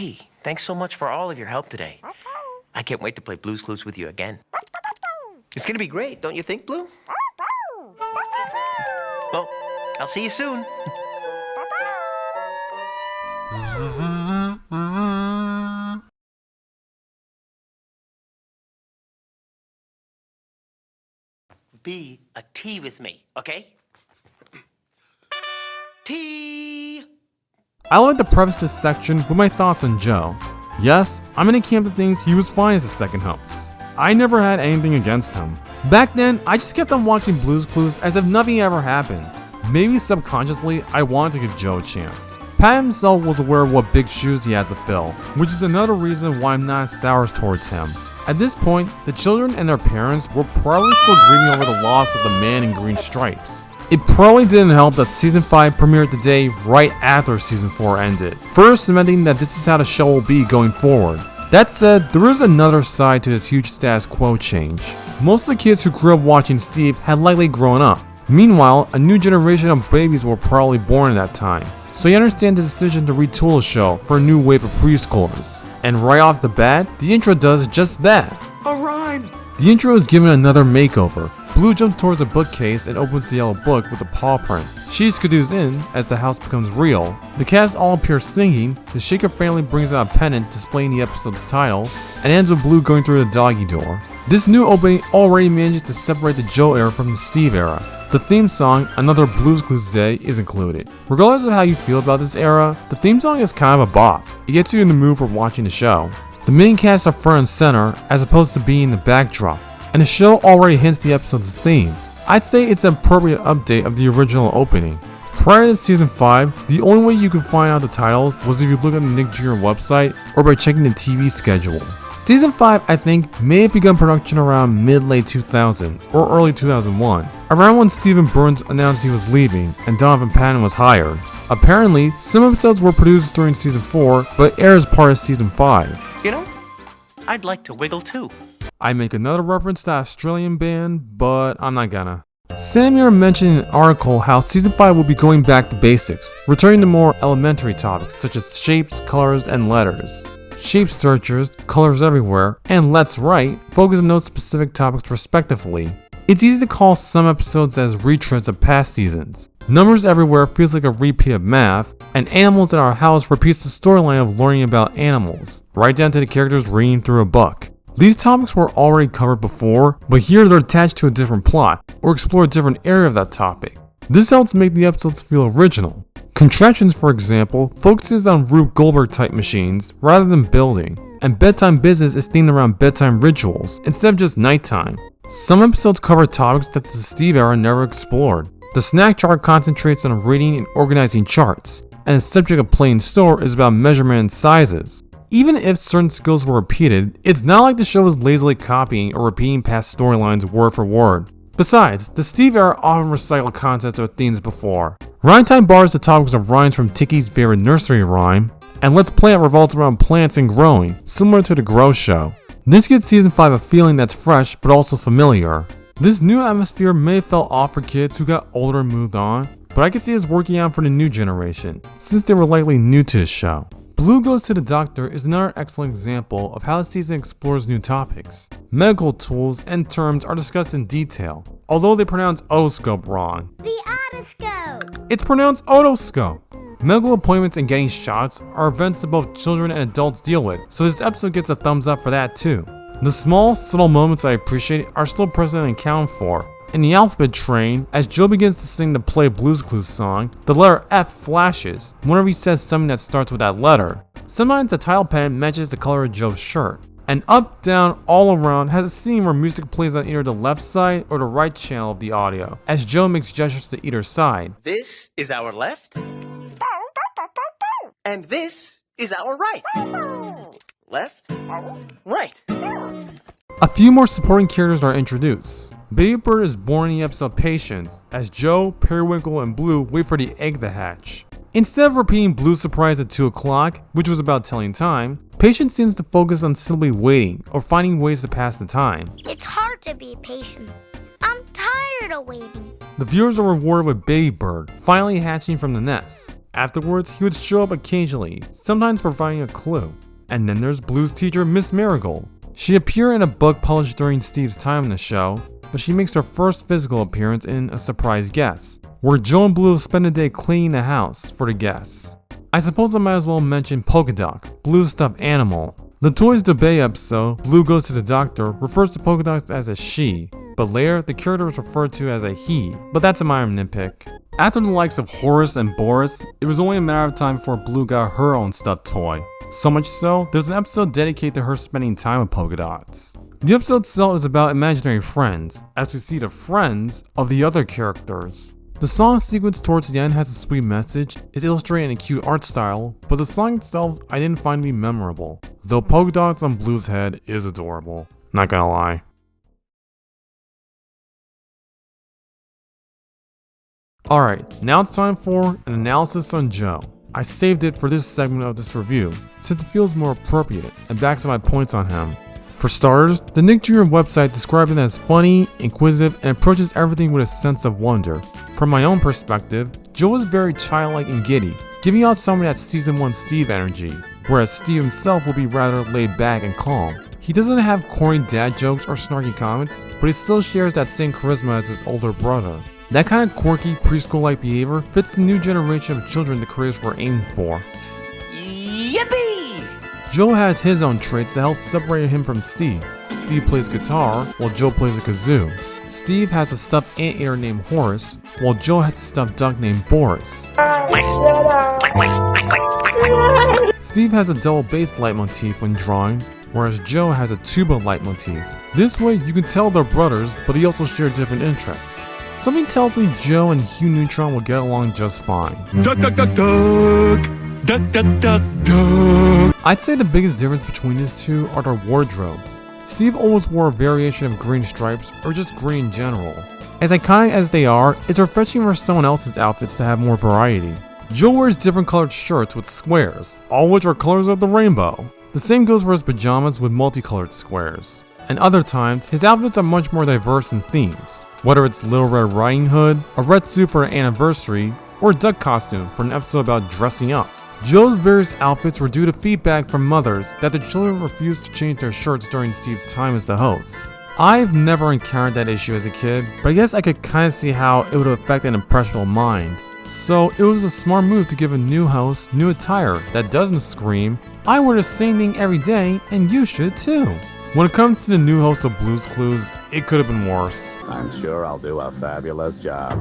Hey, thanks so much for all of your help today. I can't wait to play Blue's Clues with you again. It's gonna be great, don't you think, Blue? Well, I'll see you soon. Be a T with me, okay? T. I like to preface this section with my thoughts on Joe. Yes, I'm in a camp that thinks he was fine as a second host. I never had anything against him. Back then, I just kept on watching Blue's Clues as if nothing ever happened. Maybe subconsciously, I wanted to give Joe a chance. Pat himself was aware of what big shoes he had to fill, which is another reason why I'm not as sour towards him. At this point, the children and their parents were probably still grieving over the loss of the man in green stripes. It probably didn't help that Season 5 premiered the day right after Season 4 ended, further cementing that this is how the show will be going forward. That said, there is another side to this huge status quo change. Most of the kids who grew up watching Steve had likely grown up. Meanwhile, a new generation of babies were probably born at that time. So you understand the decision to retool the show for a new wave of preschoolers. And right off the bat, the intro does just that. A rhyme! The intro is given another makeover. Blue jumps towards a bookcase and opens the yellow book with a paw print. She skedoos in as the house becomes real. The cast all appear singing, the Shaker family brings out a pennant displaying the episode's title, and ends with Blue going through the doggy door. This new opening already manages to separate the Joe era from the Steve era. The theme song, Another Blue's Clues Day, is included. Regardless of how you feel about this era, the theme song is kind of a bop. It gets you in the mood for watching the show. The main cast are front and center, as opposed to being the backdrop, and the show already hints the episode's theme. I'd say it's an appropriate update of the original opening. Prior to Season 5, the only way you could find out the titles was if you look at the Nick Jr. website or by checking the TV schedule. Season 5, I think, may have begun production around mid-late 2000 or early 2001, around when Stephen Burns announced he was leaving and Donovan Patton was hired. Apparently, some episodes were produced during Season 4, but aired as part of Season 5. You know, I'd like to wiggle too. I make another reference to the Australian band, but I'm not gonna. Samir mentioned in an article how Season 5 will be going back to basics, returning to more elementary topics such as shapes, colors, and letters. Shape searchers, colors everywhere, and Let's Write focus on those specific topics respectively. It's easy to call some episodes as retreads of past seasons. Numbers Everywhere feels like a repeat of math, and Animals in Our House repeats the storyline of learning about animals, right down to the characters reading through a book. These topics were already covered before, but here they're attached to a different plot, or explore a different area of that topic. This helps make the episodes feel original. Contraptions, for example, focuses on Rube Goldberg type machines rather than building, and Bedtime Business is themed around bedtime rituals instead of just nighttime. Some episodes cover topics that the Steve era never explored. The snack chart concentrates on reading and organizing charts, and the subject of playing store is about measurement and sizes. Even if certain skills were repeated, it's not like the show is lazily copying or repeating past storylines word for word. Besides, the Steve era often recycled concepts or themes before. Rhyme Time borrows the topics of rhymes from Tiki's favorite nursery rhyme, and Let's Plant revolves around plants and growing, similar to The Grow Show. This gives Season 5 a feeling that's fresh but also familiar. This new atmosphere may have felt off for kids who got older and moved on, but I can see it's working out for the new generation, since they were likely new to the show. Blue Goes to the Doctor is another excellent example of how the season explores new topics. Medical tools and terms are discussed in detail, although they pronounce otoscope wrong. The otoscope! It's pronounced otoscope. Medical appointments and getting shots are events that both children and adults deal with, so this episode gets a thumbs up for that too. The small, subtle moments I appreciate are still present and accounted for. In the alphabet train, as Joe begins to sing the Play Blues Clues song, the letter F flashes whenever he says something that starts with that letter. Sometimes the title pen matches the color of Joe's shirt. And Up, Down, All Around has a scene where music plays on either the left side or the right channel of the audio, as Joe makes gestures to either side. This is our left, and this is our right. Left, right. A few more supporting characters are introduced. Baby Bird is born in the episode Patience, as Joe, Periwinkle, and Blue wait for the egg to hatch. Instead of repeating Blue's surprise at 2 o'clock, which was about telling time, Patience seems to focus on simply waiting or finding ways to pass the time. It's hard to be patient. I'm tired of waiting. The viewers are rewarded with Baby Bird finally hatching from the nest. Afterwards, he would show up occasionally, sometimes providing a clue. And then there's Blue's teacher, Miss Marigold. She appeared in a book published during Steve's time in the show, but she makes her first physical appearance in A Surprise Guest, where Joe and Blue spend the day cleaning the house for the guests. I suppose I might as well mention Polka Dots, Blue's stuffed animal. The Toys to Bay episode, Blue Goes to the Doctor, refers to Polka Dots as a she, but later the character is referred to as a he, but that's a minor nitpick. After the likes of Horace and Boris, it was only a matter of time before Blue got her own stuffed toy. So much so, there's an episode dedicated to her spending time with Polka Dots. The episode itself is about imaginary friends, as we see the friends of the other characters. The song sequence towards the end has a sweet message, is illustrated in a cute art style, but the song itself I didn't find to be memorable, though Polka Dots on Blue's head is adorable, not gonna lie. Alright, now it's time for an analysis on Joe. I saved it for this segment of this review, since it feels more appropriate and backs up my points on him. For starters, the Nick Jr. website described him as funny, inquisitive, and approaches everything with a sense of wonder. From my own perspective, Joe is very childlike and giddy, giving out some of that Season 1 Steve energy, whereas Steve himself will be rather laid back and calm. He doesn't have corny dad jokes or snarky comments, but he still shares that same charisma as his older brother. That kind of quirky, preschool-like behavior fits the new generation of children the creators were aiming for. Yippee! Joe has his own traits that help separate him from Steve. Steve plays guitar, while Joe plays a kazoo. Steve has a stuffed anteater named Horace, while Joe has a stuffed duck named Boris. Steve has a double bass leitmotif when drawing, whereas Joe has a tuba leitmotif. This way you can tell they're brothers, but they also share different interests. Something tells me Joe and Hugh Neutron will get along just fine. I'd say the biggest difference between these two are their wardrobes. Steve always wore a variation of green stripes or just green in general. As iconic as they are, it's refreshing for someone else's outfits to have more variety. Joe wears different colored shirts with squares, all which are colors of the rainbow. The same goes for his pajamas with multicolored squares. And other times, his outfits are much more diverse in themes. Whether it's Little Red Riding Hood, a red suit for an anniversary, or a duck costume for an episode about dressing up. Joe's various outfits were due to feedback from mothers that the children refused to change their shirts during Steve's time as the host. I've never encountered that issue as a kid, but I guess I could kinda see how it would affect an impressionable mind. So it was a smart move to give a new host new attire that doesn't scream, "I wear the same thing every day and you should too." When it comes to the new host of Blue's Clues, it could have been worse. I'm sure I'll do a fabulous job.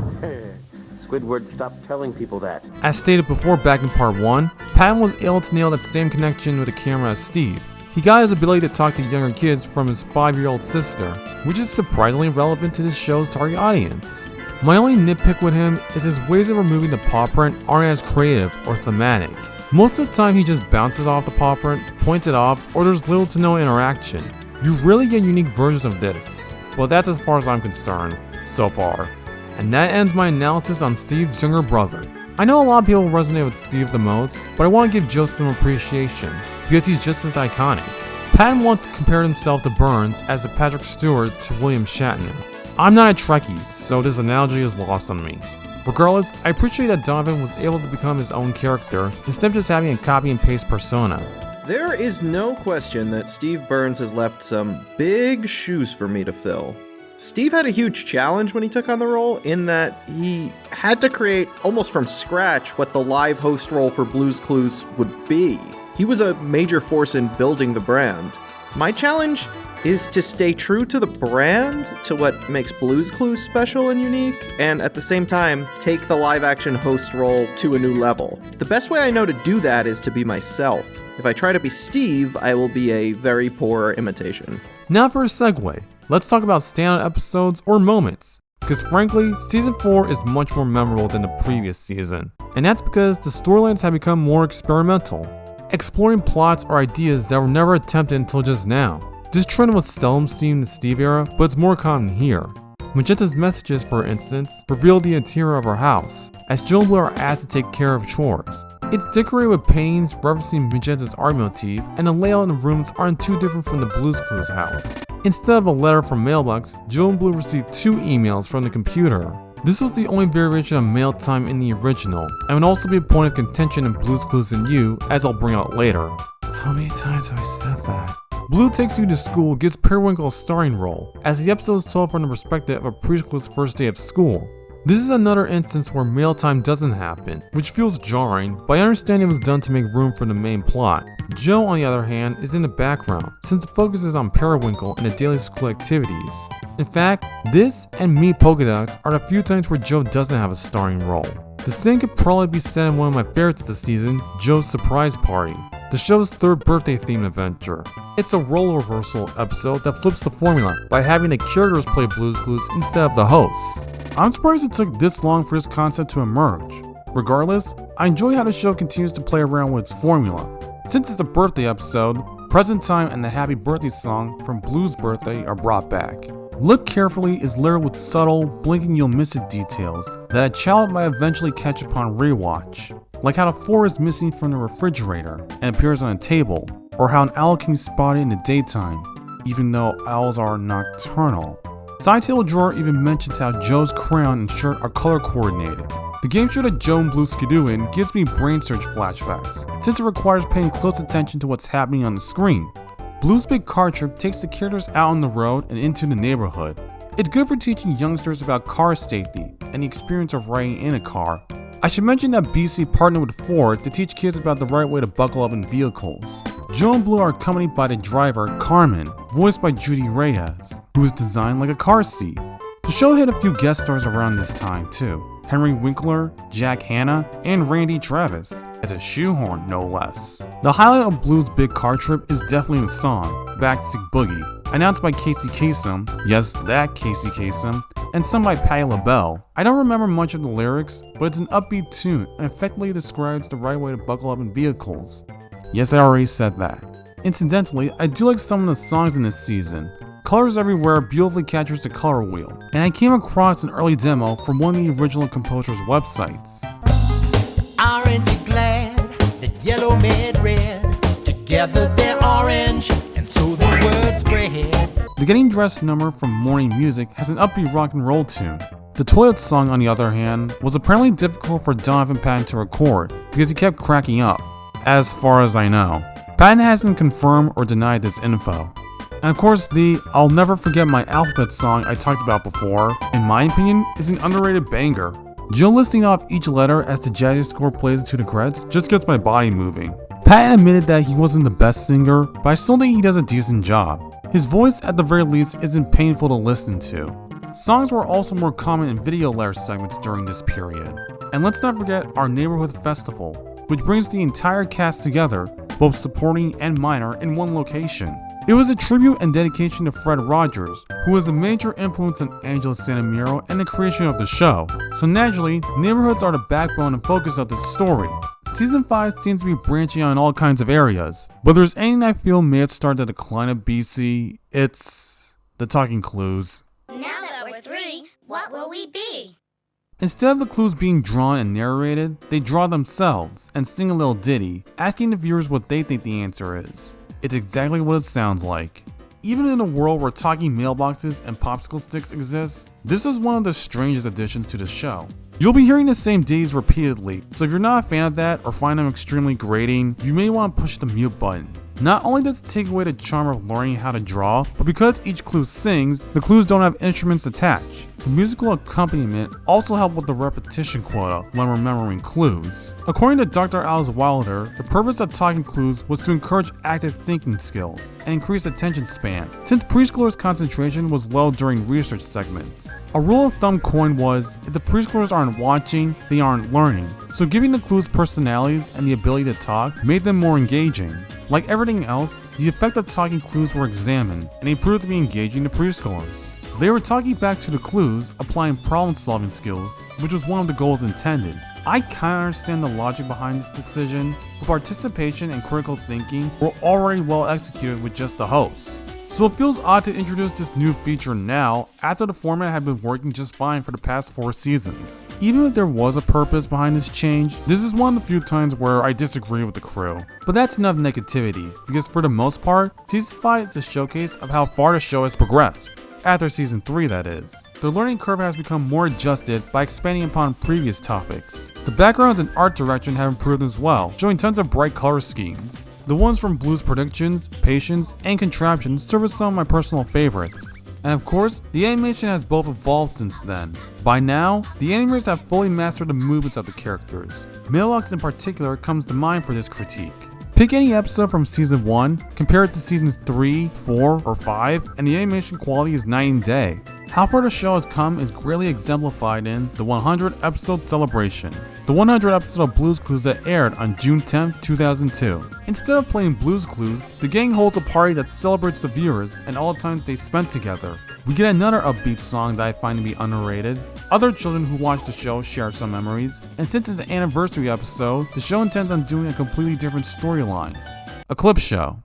Squidward, stop telling people that. As stated before back in part 1, Patton was able to nail that same connection with the camera as Steve. He got his ability to talk to younger kids from his 5-year-old sister, which is surprisingly relevant to this show's target audience. My only nitpick with him is his ways of removing the paw print aren't as creative or thematic. Most of the time he just bounces off the paw print, points it off, or there's little to no interaction. You really get unique versions of this. Well, that's as far as I'm concerned, so far. And that ends my analysis on Steve's younger brother. I know a lot of people resonate with Steve the most, but I want to give Joe some appreciation, because he's just as iconic. Patton once compared himself to Burns as the Patrick Stewart to William Shatner. I'm not a Trekkie, so this analogy is lost on me. Regardless, I appreciate that Donovan was able to become his own character, instead of just having a copy and paste persona. There is no question that Steve Burns has left some big shoes for me to fill. Steve had a huge challenge when he took on the role in that he had to create almost from scratch what the live host role for Blue's Clues would be. He was a major force in building the brand. My challenge is to stay true to the brand, to what makes Blue's Clues special and unique, and at the same time, take the live-action host role to a new level. The best way I know to do that is to be myself. If I try to be Steve, I will be a very poor imitation. Now for a segue, let's talk about standout episodes or moments. Because frankly, Season 4 is much more memorable than the previous season. And that's because the storylines have become more experimental, exploring plots or ideas that were never attempted until just now. This trend was seldom seen in the Steve era, but it's more common here. Magenta's messages, for instance, reveal the interior of her house, as Joe and Blue are asked to take care of chores. It's decorated with paintings referencing Magenta's art motif, and the layout in the rooms aren't too different from the Blue's Clues house. Instead of a letter from mailbox, Joe and Blue receive 2 emails from the computer. This was the only variation of mail time in the original, and would also be a point of contention in Blue's Clues and You, as I'll bring out later. How many times have I said that? Blue Takes You to School gives Periwinkle a starring role, as the episode is told from the perspective of a preschooler's first day of school. This is another instance where mail time doesn't happen, which feels jarring, but I understand it was done to make room for the main plot. Joe, on the other hand, is in the background, since the focus is on Periwinkle and the daily school activities. In fact, this and Me Polka Dots are the few times where Joe doesn't have a starring role. The same could probably be said in one of my favorites of the season, Joe's Surprise Party, the show's third birthday-themed adventure. It's a role reversal episode that flips the formula by having the characters play Blue's Clues instead of the hosts. I'm surprised it took this long for this concept to emerge. Regardless, I enjoy how the show continues to play around with its formula. Since it's a birthday episode, Present Time and the Happy Birthday song from Blue's birthday are brought back. Look Carefully is layered with subtle, blinking you'll miss it details that a child might eventually catch upon rewatch. Like how the 4 is missing from the refrigerator and appears on a table, or how an owl can be spotted in the daytime, even though owls are nocturnal. Side Table Drawer even mentions how Joe's crayon and shirt are color coordinated. The game show that Joe and Blue skidoo in gives me brain surge flashbacks, since it requires paying close attention to what's happening on the screen. Blue's big car trip takes the characters out on the road and into the neighborhood. It's good for teaching youngsters about car safety and the experience of riding in a car. I should mention that BC partnered with Ford to teach kids about the right way to buckle up in vehicles. Joe and Blue are accompanied by the driver, Carmen, voiced by Judy Reyes, who is designed like a car seat. The show had a few guest stars around this time too. Henry Winkler, Jack Hanna, and Randy Travis, as a shoehorn no less. The highlight of Blue's big car trip is definitely the song, Backseat Boogie, announced by Casey Kasem, yes that Casey Kasem, and sung by Patti LaBelle. I don't remember much of the lyrics, but it's an upbeat tune and effectively describes the right way to buckle up in vehicles. Yes, I already said that. Incidentally, I do like some of the songs in this season. Colors Everywhere beautifully captures the color wheel, and I came across an early demo from one of the original composer's websites. Aren't you glad that yellow made red? Together they're orange, and so the word spread. The Getting Dressed number from Morning Music has an upbeat rock and roll tune. The Toilet song, on the other hand, was apparently difficult for Donovan Patton to record because he kept cracking up, as far as I know. Patton hasn't confirmed or denied this info. And of course, the I'll Never Forget My Alphabet song I talked about before, in my opinion, is an underrated banger. Joe listing off each letter as the jazzy score plays into the credits just gets my body moving. Patton admitted that he wasn't the best singer, but I still think he does a decent job. His voice, at the very least, isn't painful to listen to. Songs were also more common in video layer segments during this period. And let's not forget our Neighborhood Festival, which brings the entire cast together, both supporting and minor, in one location. It was a tribute and dedication to Fred Rogers, who was a major influence on Angela Santamiro and the creation of the show. So naturally, neighborhoods are the backbone and focus of this story. Season 5 seems to be branching out in all kinds of areas, but there's anything I feel may have started the decline of BC, it's the Talking Clues. Now that we're 3, what will we be? Instead of the clues being drawn and narrated, they draw themselves and sing a little ditty, asking the viewers what they think the answer is. It's exactly what it sounds like. Even in a world where talking mailboxes and popsicle sticks exist, this is one of the strangest additions to the show. You'll be hearing the same ditties repeatedly, so if you're not a fan of that or find them extremely grating, you may want to push the mute button. Not only does it take away the charm of learning how to draw, but because each clue sings, the clues don't have instruments attached. The musical accompaniment also helped with the repetition quota when remembering clues. According to Dr. Alice Wilder, the purpose of Talking Clues was to encourage active thinking skills and increase attention span, since preschoolers' concentration was low during research segments. A rule of thumb coined was, if the preschoolers aren't watching, they aren't learning. So giving the clues personalities and the ability to talk made them more engaging. Like everything else, the effect of Talking Clues were examined, and they proved to be engaging to preschoolers. They were talking back to the clues, applying problem-solving skills, which was one of the goals intended. I kinda understand the logic behind this decision, but participation and critical thinking were already well executed with just the host. So it feels odd to introduce this new feature now, after the format had been working just fine for the past 4 seasons. Even if there was a purpose behind this change, this is one of the few times where I disagree with the crew. But that's enough negativity, because for the most part, Season 5 is a showcase of how far the show has progressed. after season 3 that is. Their learning curve has become more adjusted by expanding upon previous topics. The backgrounds and art direction have improved as well, showing tons of bright color schemes. The ones from Blue's Predictions, Patience, and Contraptions serve as some of my personal favorites. And of course, the animation has both evolved since then. By now, the animators have fully mastered the movements of the characters. Mailbox in particular comes to mind for this critique. Pick any episode from season 1, compare it to seasons 3, 4, or 5, and the animation quality is night and day. How far the show has come is greatly exemplified in the 100 episode celebration, the 100 episode of Blue's Clues that aired on June 10, 2002. Instead of playing Blue's Clues, the gang holds a party that celebrates the viewers and all the times they spent together. We get another upbeat song that I find to be underrated. Other children who watch the show share some memories, and since it's the anniversary episode, the show intends on doing a completely different storyline. A clip show.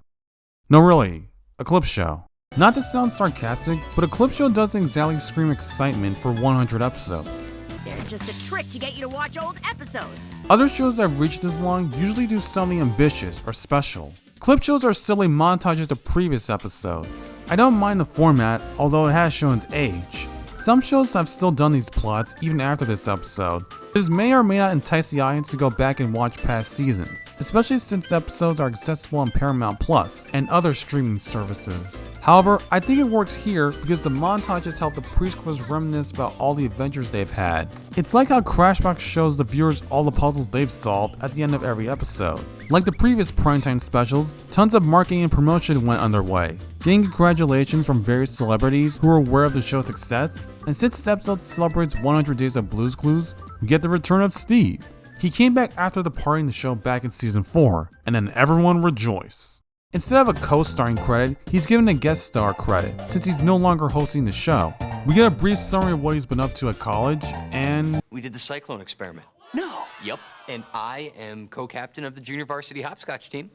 No really, a clip show. Not to sound sarcastic, but a clip show doesn't exactly scream excitement for 100 episodes. They're just a trick to get you to watch old episodes. Other shows that reach this long usually do something ambitious or special. Clip shows are simply montages of previous episodes. I don't mind the format, although it has shown its age. Some shows have still done these plots even after this episode. This may or may not entice the audience to go back and watch past seasons, especially since episodes are accessible on Paramount Plus and other streaming services. However, I think it works here because the montages help the preschoolers reminisce about all the adventures they've had. It's like how Crashbox shows the viewers all the puzzles they've solved at the end of every episode. Like the previous primetime specials, tons of marketing and promotion went underway, getting congratulations from various celebrities who were aware of the show's success, and since this episode celebrates 100 days of Blue's Clues, we get the return of Steve. He came back after departing the show back in season 4, and then everyone rejoiced. Instead of a co-starring credit, he's given a guest star credit, since he's no longer hosting the show. We get a brief summary of what he's been up to at college, and We did the cyclone experiment. No. Yep. And I am co-captain of the junior varsity hopscotch team.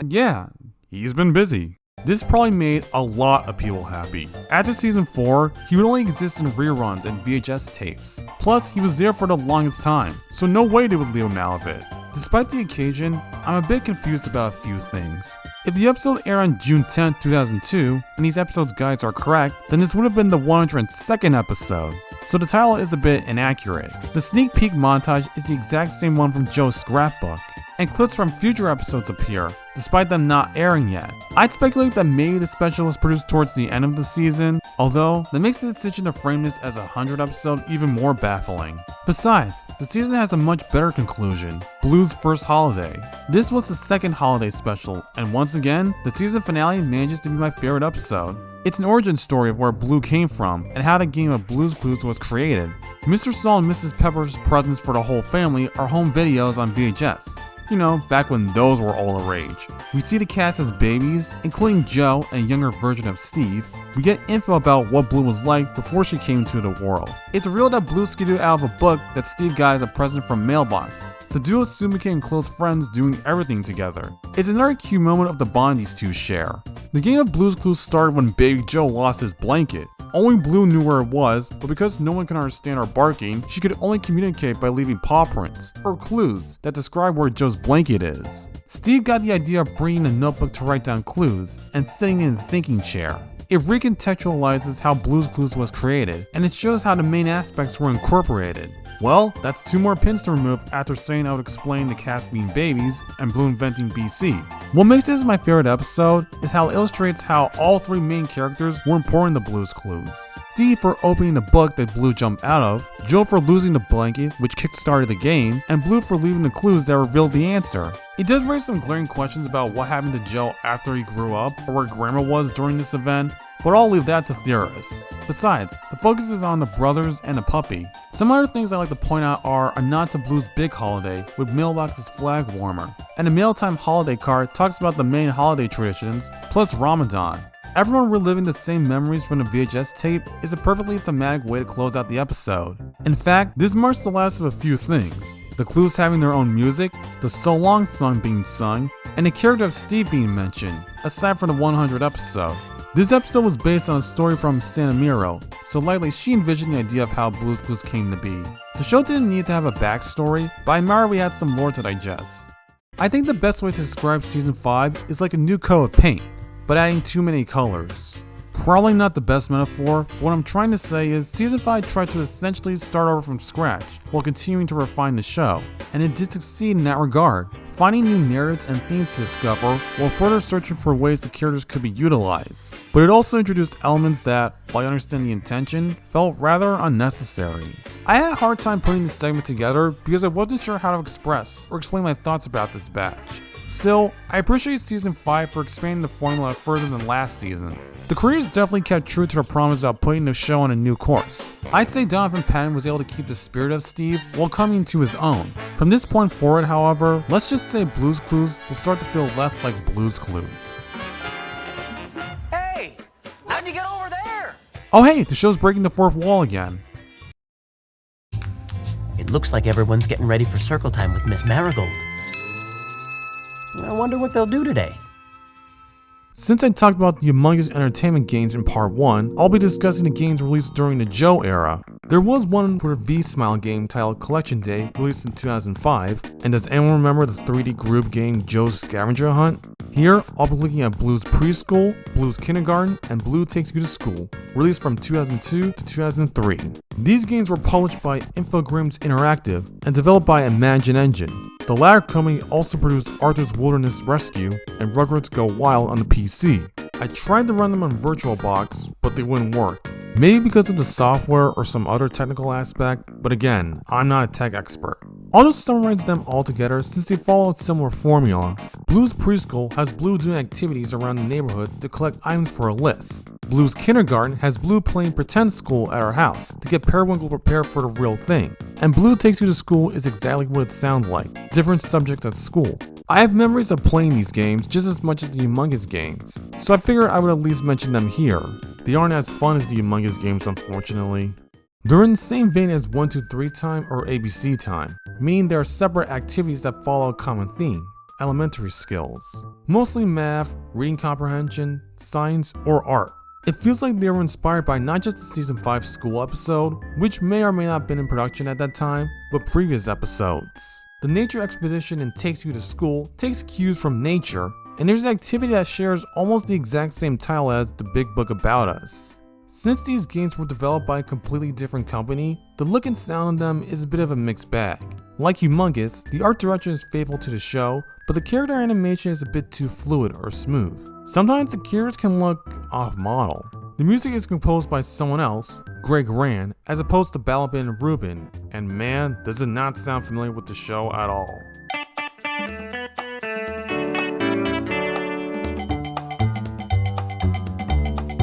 yeah, he's been busy. This probably made a lot of people happy. After season 4, he would only exist in reruns and VHS tapes. Plus, he was there for the longest time, so no way they would leave him out of it. Despite the occasion, I'm a bit confused about a few things. If the episode aired on June 10, 2002, and these episodes' guides are correct, then this would have been the 102nd episode. So the title is a bit inaccurate. The sneak peek montage is the exact same one from Joe's scrapbook, and clips from future episodes appear, despite them not airing yet. I'd speculate that maybe the special was produced towards the end of the season, although that makes the decision to frame this as a 100 episode even more baffling. Besides, the season has a much better conclusion, Blue's first holiday. This was the second holiday special, and once again, the season finale manages to be my favorite episode. It's an origin story of where Blue came from and how the game of Blue's Clues was created. Mr. Saul and Mrs. Pepper's presents for the whole family are home videos on VHS. You know, back when those were all the rage. We see the cast as babies, including Joe and a younger version of Steve. We get info about what Blue was like before she came to the world. It's revealed that Blue skidded out of a book that Steve got as a present from Mailbox. The duo soon became close friends, doing everything together. It's another cute moment of the bond these two share. The game of Blue's Clues started when Baby Joe lost his blanket. Only Blue knew where it was, but because no one can understand her barking, she could only communicate by leaving paw prints, or clues, that describe where Joe's blanket is. Steve got the idea of bringing a notebook to write down clues, and sitting in the thinking chair. It recontextualizes how Blue's Clues was created, and it shows how the main aspects were incorporated. Well, that's 2 more pins to remove after saying I would explain the cast being babies and Blue inventing BC. What makes this my favorite episode is how it illustrates how all 3 main characters were important to Blue's Clues. Steve for opening the book that Blue jumped out of, Joe for losing the blanket which kick-started the game, and Blue for leaving the clues that revealed the answer. It does raise some glaring questions about what happened to Joe after he grew up, or where Grandma was during this event, but I'll leave that to theorists. Besides, the focus is on the brothers and the puppy. Some other things I like to point out are a nod to Blue's big holiday with Mailbox's flag warmer, and the Mailtime holiday card talks about the main holiday traditions, plus Ramadan. Everyone reliving the same memories from the VHS tape is a perfectly thematic way to close out the episode. In fact, this marks the last of a few things. The clues having their own music, the So Long song being sung, and the character of Steve being mentioned, aside from the 100th episode. This episode was based on a story from Sanamiro, so likely she envisioned the idea of how Blue's Clues came to be. The show didn't need to have a backstory, but I admire we had some lore to digest. I think the best way to describe season 5 is like a new coat of paint, but adding too many colors. Probably not the best metaphor, but what I'm trying to say is Season 5 tried to essentially start over from scratch while continuing to refine the show, and it did succeed in that regard, finding new narratives and themes to discover while further searching for ways the characters could be utilized. But it also introduced elements that, while I understand the intention, felt rather unnecessary. I had a hard time putting this segment together because I wasn't sure how to express or explain my thoughts about this batch. Still, I appreciate Season 5 for expanding the formula further than last season. The creators definitely kept true to their promise about putting the show on a new course. I'd say Donovan Patton was able to keep the spirit of Steve while coming to his own. From this point forward, however, let's just say Blue's Clues will start to feel less like Blue's Clues. Hey, how'd you get over there? Oh hey, the show's breaking the fourth wall again. It looks like everyone's getting ready for circle time with Miss Marigold. I wonder what they'll do today. Since I talked about the Among Us Entertainment games in part 1, I'll be discussing the games released during the Joe era. There was one for the V-Smile game titled Collection Day, released in 2005, and does anyone remember the 3D group game Joe's Scavenger Hunt? Here, I'll be looking at Blue's Preschool, Blue's Kindergarten, and Blue Takes You to School, released from 2002 to 2003. These games were published by Infogrames Interactive and developed by ImaginEngine. The latter company also produced Arthur's Wilderness Rescue and Rugrats Go Wild on the PC. I tried to run them on VirtualBox, but they wouldn't work. Maybe because of the software or some other technical aspect, but again, I'm not a tech expert. I'll just summarize them all together since they follow a similar formula. Blue's Preschool has Blue doing activities around the neighborhood to collect items for a list. Blue's Kindergarten has Blue playing pretend school at her house to get Periwinkle prepared for the real thing. And Blue Takes You to School is exactly what it sounds like, different subjects at school. I have memories of playing these games just as much as the Among Us games, so I figured I would at least mention them here. They aren't as fun as the Among Us games, unfortunately. They're in the same vein as 1, 2, 3 time or ABC time, meaning they are separate activities that follow a common theme, elementary skills. Mostly math, reading comprehension, science, or art. It feels like they were inspired by not just the Season 5 school episode, which may or may not have been in production at that time, but previous episodes. The nature expedition in Takes You to School takes cues from nature, and there's an activity that shares almost the exact same title as The Big Book About Us. Since these games were developed by a completely different company, the look and sound of them is a bit of a mixed bag. Like Humongous, the art direction is faithful to the show, but the character animation is a bit too fluid or smooth. Sometimes the characters can look off-model. The music is composed by someone else, Greg Rand, as opposed to Balabin and Rubin, and man, does it not sound familiar with the show at all.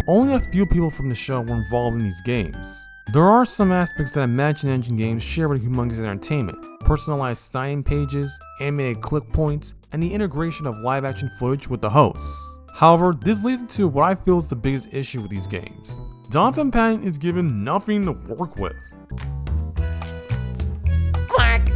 Only a few people from the show were involved in these games. There are some aspects that ImaginEngine games share with Humongous Entertainment: personalized sign pages, animated click points, and the integration of live-action footage with the hosts. However, this leads to what I feel is the biggest issue with these games. Donovan Patton is given nothing to work with. Quack!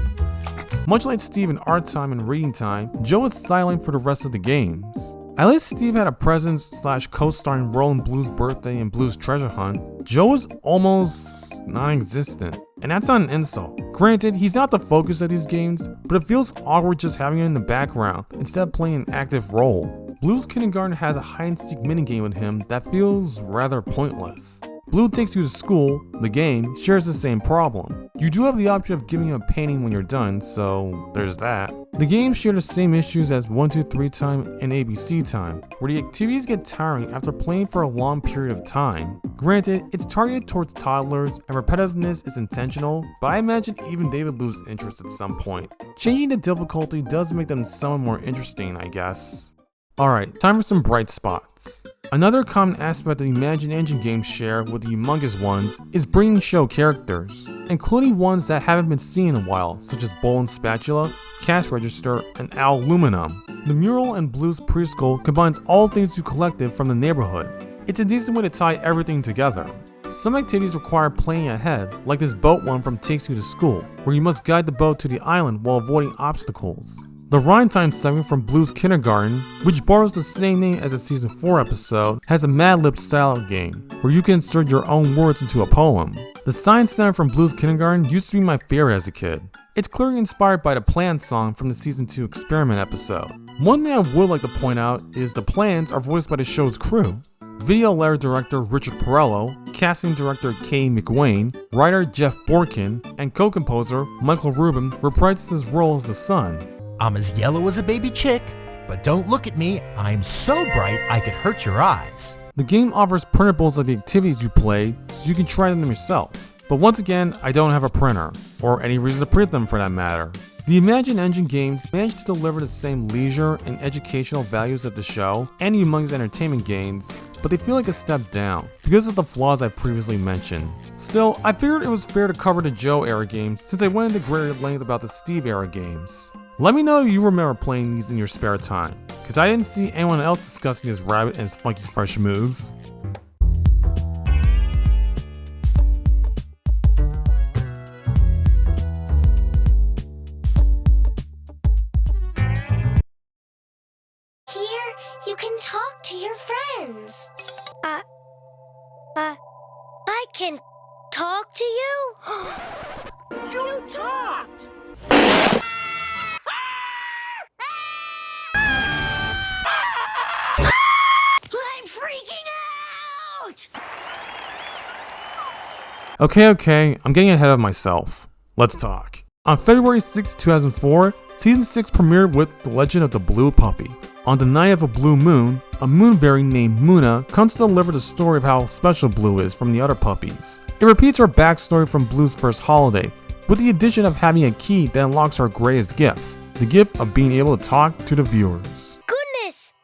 Much like Steve in art time and reading time, Joe is silent for the rest of the games. At least Steve had a presence/co-starring role in Blue's Birthday and Blue's Treasure Hunt. Joe is almost non-existent, and that's not an insult. Granted, he's not the focus of these games, but it feels awkward just having him in the background instead of playing an active role. Blue's Kindergarten has a hide-and-seek minigame with him that feels rather pointless. Blue Takes You to School, the game, shares the same problem. You do have the option of giving him a painting when you're done, so there's that. The games share the same issues as 1, 2, 3 time and ABC time, where the activities get tiring after playing for a long period of time. Granted, it's targeted towards toddlers and repetitiveness is intentional, but I imagine even they would lose interest at some point. Changing the difficulty does make them somewhat more interesting, I guess. Alright, time for some bright spots. Another common aspect that the ImaginEngine games share with the Humongous ones is bringing show characters, including ones that haven't been seen in a while, such as Bowl and Spatula, Cash Register, and Al Aluminum. The mural in Blue's Preschool combines all things you collected from the neighborhood. It's a decent way to tie everything together. Some activities require planning ahead, like this boat one from Takes You to School, where you must guide the boat to the island while avoiding obstacles. The Rhyme Time segment from Blue's Kindergarten, which borrows the same name as the Season 4 episode, has a Mad Lib style game, where you can insert your own words into a poem. The Science Center from Blue's Kindergarten used to be my favorite as a kid. It's clearly inspired by the Plans song from the Season 2 Experiment episode. One thing I would like to point out is the Plans are voiced by the show's crew. video layer director Richard Perello, casting director Kay McWayne, writer Jeff Borkin, and co-composer Michael Rubin reprises his role as the son. I'm as yellow as a baby chick, but don't look at me. I'm so bright I could hurt your eyes. The game offers printables of the activities you play, so you can try them yourself. But once again, I don't have a printer, or any reason to print them for that matter. The ImaginEngine games managed to deliver the same leisure and educational values of the show and humongous entertainment gains, but they feel like a step down because of the flaws I previously mentioned. Still, I figured it was fair to cover the Joe era games since I went into greater length about the Steve era games. Let me know if you remember playing these in your spare time, because I didn't see anyone else discussing this rabbit and his funky fresh moves. Here, you can talk to your friends. I can talk to you? You talked! I'm freaking out! Okay, I'm getting ahead of myself. Let's talk. On February 6, 2004, Season 6 premiered with The Legend of the Blue Puppy. On the night of a blue moon, a moon fairy named Muna comes to deliver the story of how special Blue is from the other puppies. It repeats her backstory from Blue's first holiday, with the addition of having a key that unlocks her greatest gift, the gift of being able to talk to the viewers. Goodness!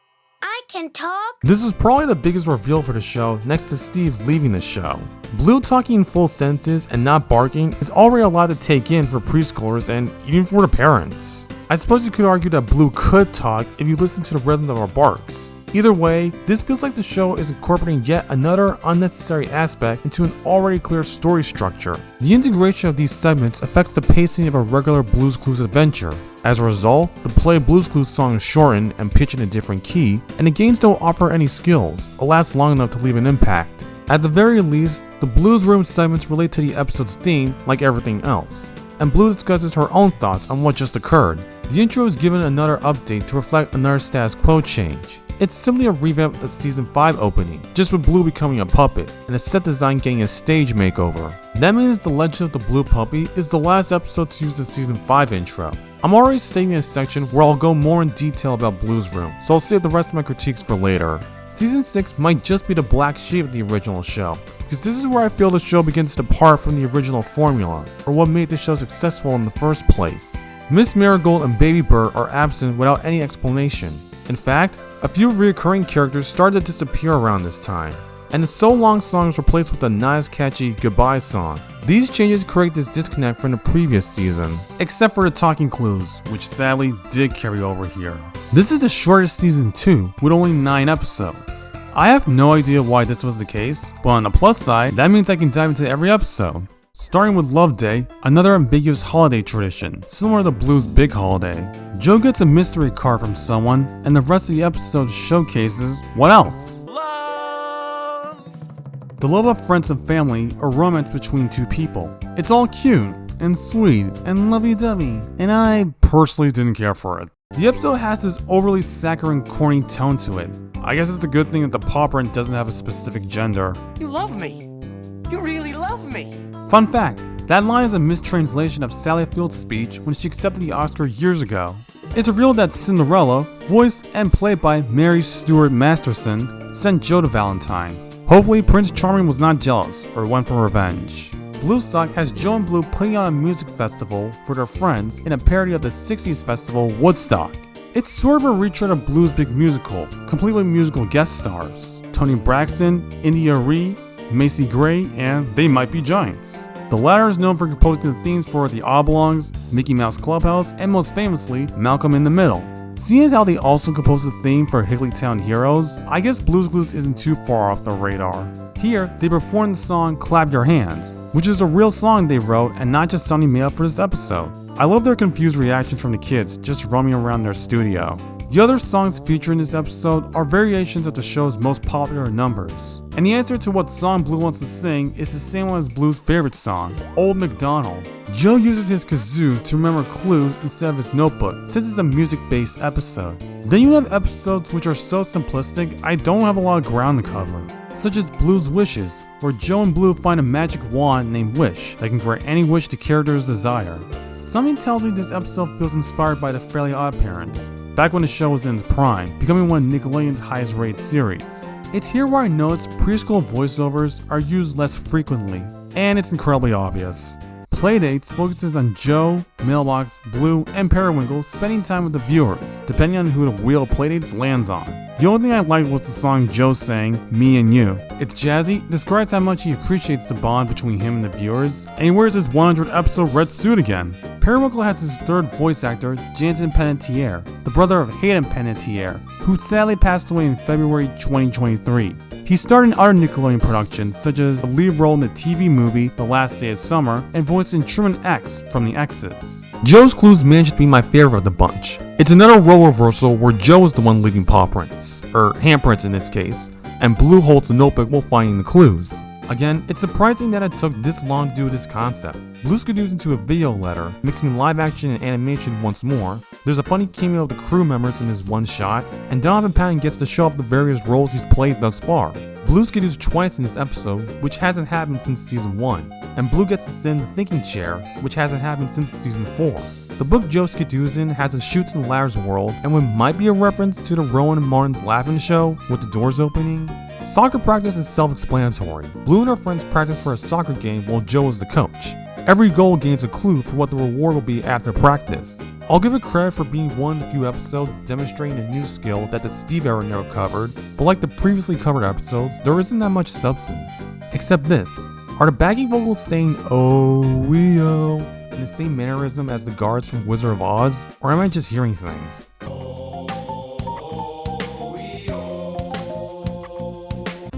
I can talk? This was probably the biggest reveal for the show next to Steve leaving the show. Blue talking in full sentences and not barking is already a lot to take in for preschoolers and even for the parents. I suppose you could argue that Blue could talk if you listen to the rhythm of her barks. Either way, this feels like the show is incorporating yet another unnecessary aspect into an already clear story structure. The integration of these segments affects the pacing of a regular Blue's Clues adventure. As a result, the play of Blue's Clues song is shortened and pitched in a different key, and the games don't offer any skills or last long enough to leave an impact. At the very least, the Blues Room segments relate to the episode's theme like everything else, and Blue discusses her own thoughts on what just occurred. The intro is given another update to reflect another status quo change. It's simply a revamp of the Season 5 opening, just with Blue becoming a puppet, and a set design getting a stage makeover. That means The Legend of the Blue Puppy is the last episode to use the Season 5 intro. I'm already stating a section where I'll go more in detail about Blue's Room, so I'll save the rest of my critiques for later. Season 6 might just be the black sheep of the original show, because this is where I feel the show begins to depart from the original formula, or what made the show successful in the first place. Miss Marigold and Baby Bird are absent without any explanation. In fact, a few recurring characters started to disappear around this time, and the So Long song is replaced with a not as catchy Goodbye song. These changes create this disconnect from the previous season, except for the talking clues, which sadly did carry over here. This is the shortest season 2, with only 9 episodes. I have no idea why this was the case, but on the plus side, that means I can dive into every episode. Starting with Love Day, another ambiguous holiday tradition, similar to Blue's big holiday. Joe gets a mystery card from someone, and the rest of the episode showcases what else? Love! The love of friends and family, or romance between two people. It's all cute, and sweet, and lovey-dovey, and I personally didn't care for it. The episode has this overly saccharine, corny tone to it. I guess it's a good thing that the Paw Print doesn't have a specific gender. You love me. You really love me. Fun fact, that line is a mistranslation of Sally Field's speech when she accepted the Oscar years ago. It's revealed that Cinderella, voiced and played by Mary Stuart Masterson, sent Joe to Valentine. Hopefully Prince Charming was not jealous or went for revenge. Bluestock has Joe and Blue putting on a music festival for their friends in a parody of the 60s festival Woodstock. It's sort of a retread of Blue's big musical, complete with musical guest stars. Toni Braxton, India Arie, Macy Gray, and They Might Be Giants. The latter is known for composing the themes for The Oblongs, Mickey Mouse Clubhouse, and most famously, Malcolm in the Middle. Seeing as how they also composed the theme for Higglytown Heroes, I guess Blue's Clues isn't too far off the radar. Here, they performed the song Clap Your Hands, which is a real song they wrote and not just something made up for this episode. I love their confused reactions from the kids just roaming around their studio. The other songs featured in this episode are variations of the show's most popular numbers. And the answer to what song Blue wants to sing is the same one as Blue's favorite song, Old MacDonald. Joe uses his kazoo to remember clues instead of his notebook, since it's a music-based episode. Then you have episodes which are so simplistic I don't have a lot of ground to cover, such as Blue's Wishes, where Joe and Blue find a magic wand named Wish that can grant any wish the characters desire. Something tells me this episode feels inspired by the Fairly Odd Parents, back when the show was in its prime, becoming one of Nickelodeon's highest rated series. It's here where I notice preschool voiceovers are used less frequently, and it's incredibly obvious. Playdates focuses on Joe, Mailbox, Blue, and Periwinkle spending time with the viewers, depending on who the wheel of Playdates lands on. The only thing I liked was the song Joe sang, Me and You. It's jazzy, describes how much he appreciates the bond between him and the viewers, and he wears his 100th episode red suit again. Periwinkle has his third voice actor, Jansen Panettiere, the brother of Hayden Panettiere, who sadly passed away in February 2023. He starred in other Nickelodeon productions, such as the lead role in the TV movie The Last Day of Summer, and voiced in Truman X from The X's. Joe's clues managed to be my favorite of the bunch. It's another role reversal where Joe is the one leaving paw prints, or handprints in this case, and Blue holds the notebook while finding the clues. Again, it's surprising that it took this long to do this concept. Blue skedoos into a video letter, mixing live action and animation once more. There's a funny cameo of the crew members in this one shot, and Donovan Patton gets to show off the various roles he's played thus far. Blue skedoos twice in this episode, which hasn't happened since season 1, and Blue gets to sit in the thinking chair, which hasn't happened since season 4. The book Joe skedoos in has a Chutes and Ladders world, and what might be a reference to the Rowan and Martin's Laughing Show with the doors opening. Soccer practice is self-explanatory. Blue and her friends practice for a soccer game while Joe is the coach. Every goal gains a clue for what the reward will be after practice. I'll give it credit for being one of the few episodes demonstrating a new skill that the Steve era never covered, but like the previously covered episodes, there isn't that much substance. Except this. Are the backing vocals saying "oh, we oh" in the same mannerism as the guards from Wizard of Oz, or am I just hearing things?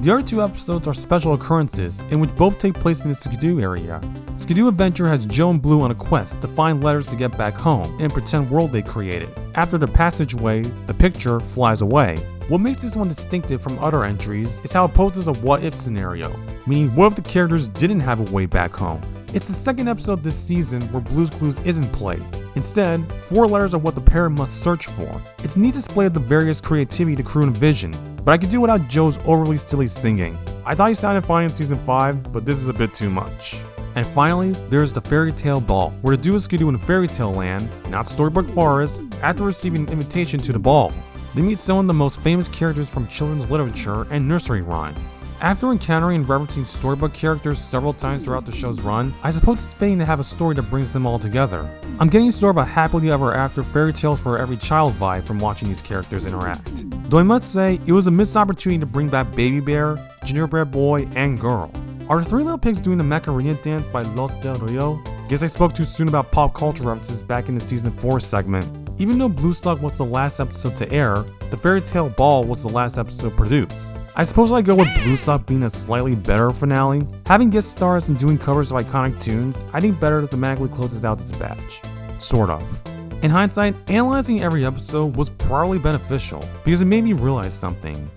The other two episodes are special occurrences, in which both take place in the Skidoo area. Skidoo Adventure has Joe and Blue on a quest to find letters to get back home in a pretend world they created. After the passageway, the picture flies away. What makes this one distinctive from other entries is how it poses a what-if scenario, meaning what if the characters didn't have a way back home? It's the second episode this season where Blue's Clues isn't played. Instead, 4 letters are what the pair must search for. It's a neat display of the various creativity the crew envisioned, but I could do without Joe's overly silly singing. I thought he sounded fine in season 5, but this is a bit too much. And finally, there's the Fairy Tale Ball, where the duo skidoo in Fairy Tale Land, not Storybook Forest, after receiving an invitation to the ball. They meet some of the most famous characters from children's literature and nursery rhymes. After encountering and referencing storybook characters several times throughout the show's run, I suppose it's fitting to have a story that brings them all together. I'm getting sort of a happily ever after fairy tales for every child vibe from watching these characters interact. Though I must say, it was a missed opportunity to bring back Baby Bear, Gingerbread Boy, and Girl. Are the 3 little pigs doing the Macarena dance by Los Del Rio? Guess I spoke too soon about pop culture references back in the season 4 segment. Even though Bluestock was the last episode to air, the Fairy Tale Ball was the last episode produced. I suppose I go with Bluestock being a slightly better finale. Having guest stars and doing covers of iconic tunes, I think better thematically closes out this batch. Sort of. In hindsight, analyzing every episode was probably beneficial, because it made me realize something.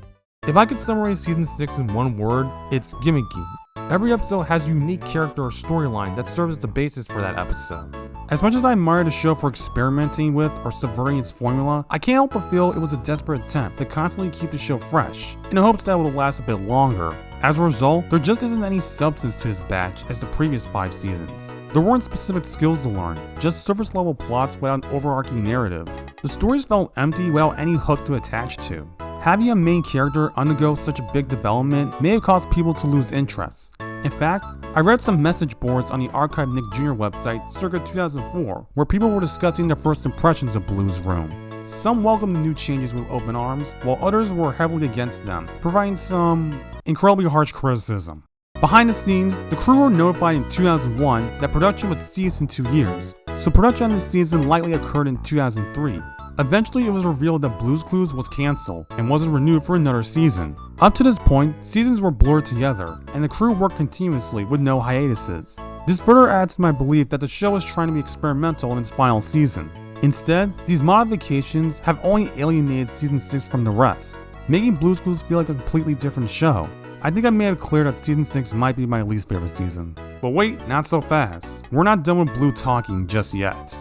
If I could summarize season 6 in one word, it's gimmicky. Every episode has a unique character or storyline that serves as the basis for that episode. As much as I admire the show for experimenting with or subverting its formula, I can't help but feel it was a desperate attempt to constantly keep the show fresh, in the hopes that it would last a bit longer. As a result, there just isn't any substance to this batch as the previous 5 seasons. There weren't specific skills to learn, just surface level plots without an overarching narrative. The stories felt empty without any hook to attach to. Having a main character undergo such a big development may have caused people to lose interest. In fact, I read some message boards on the Archive Nick Jr. website circa 2004, where people were discussing their first impressions of Blue's Room. Some welcomed the new changes with open arms, while others were heavily against them, providing some incredibly harsh criticism. Behind the scenes, the crew were notified in 2001 that production would cease in 2 years, so production on this season likely occurred in 2003. Eventually, it was revealed that Blue's Clues was cancelled and wasn't renewed for another season. Up to this point, seasons were blurred together, and the crew worked continuously with no hiatuses. This further adds to my belief that the show is trying to be experimental in its final season. Instead, these modifications have only alienated season 6 from the rest, making Blue's Clues feel like a completely different show. I think I may have cleared that season 6 might be my least favorite season. But wait, not so fast. We're not done with Blue talking just yet.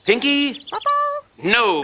Pinky? No.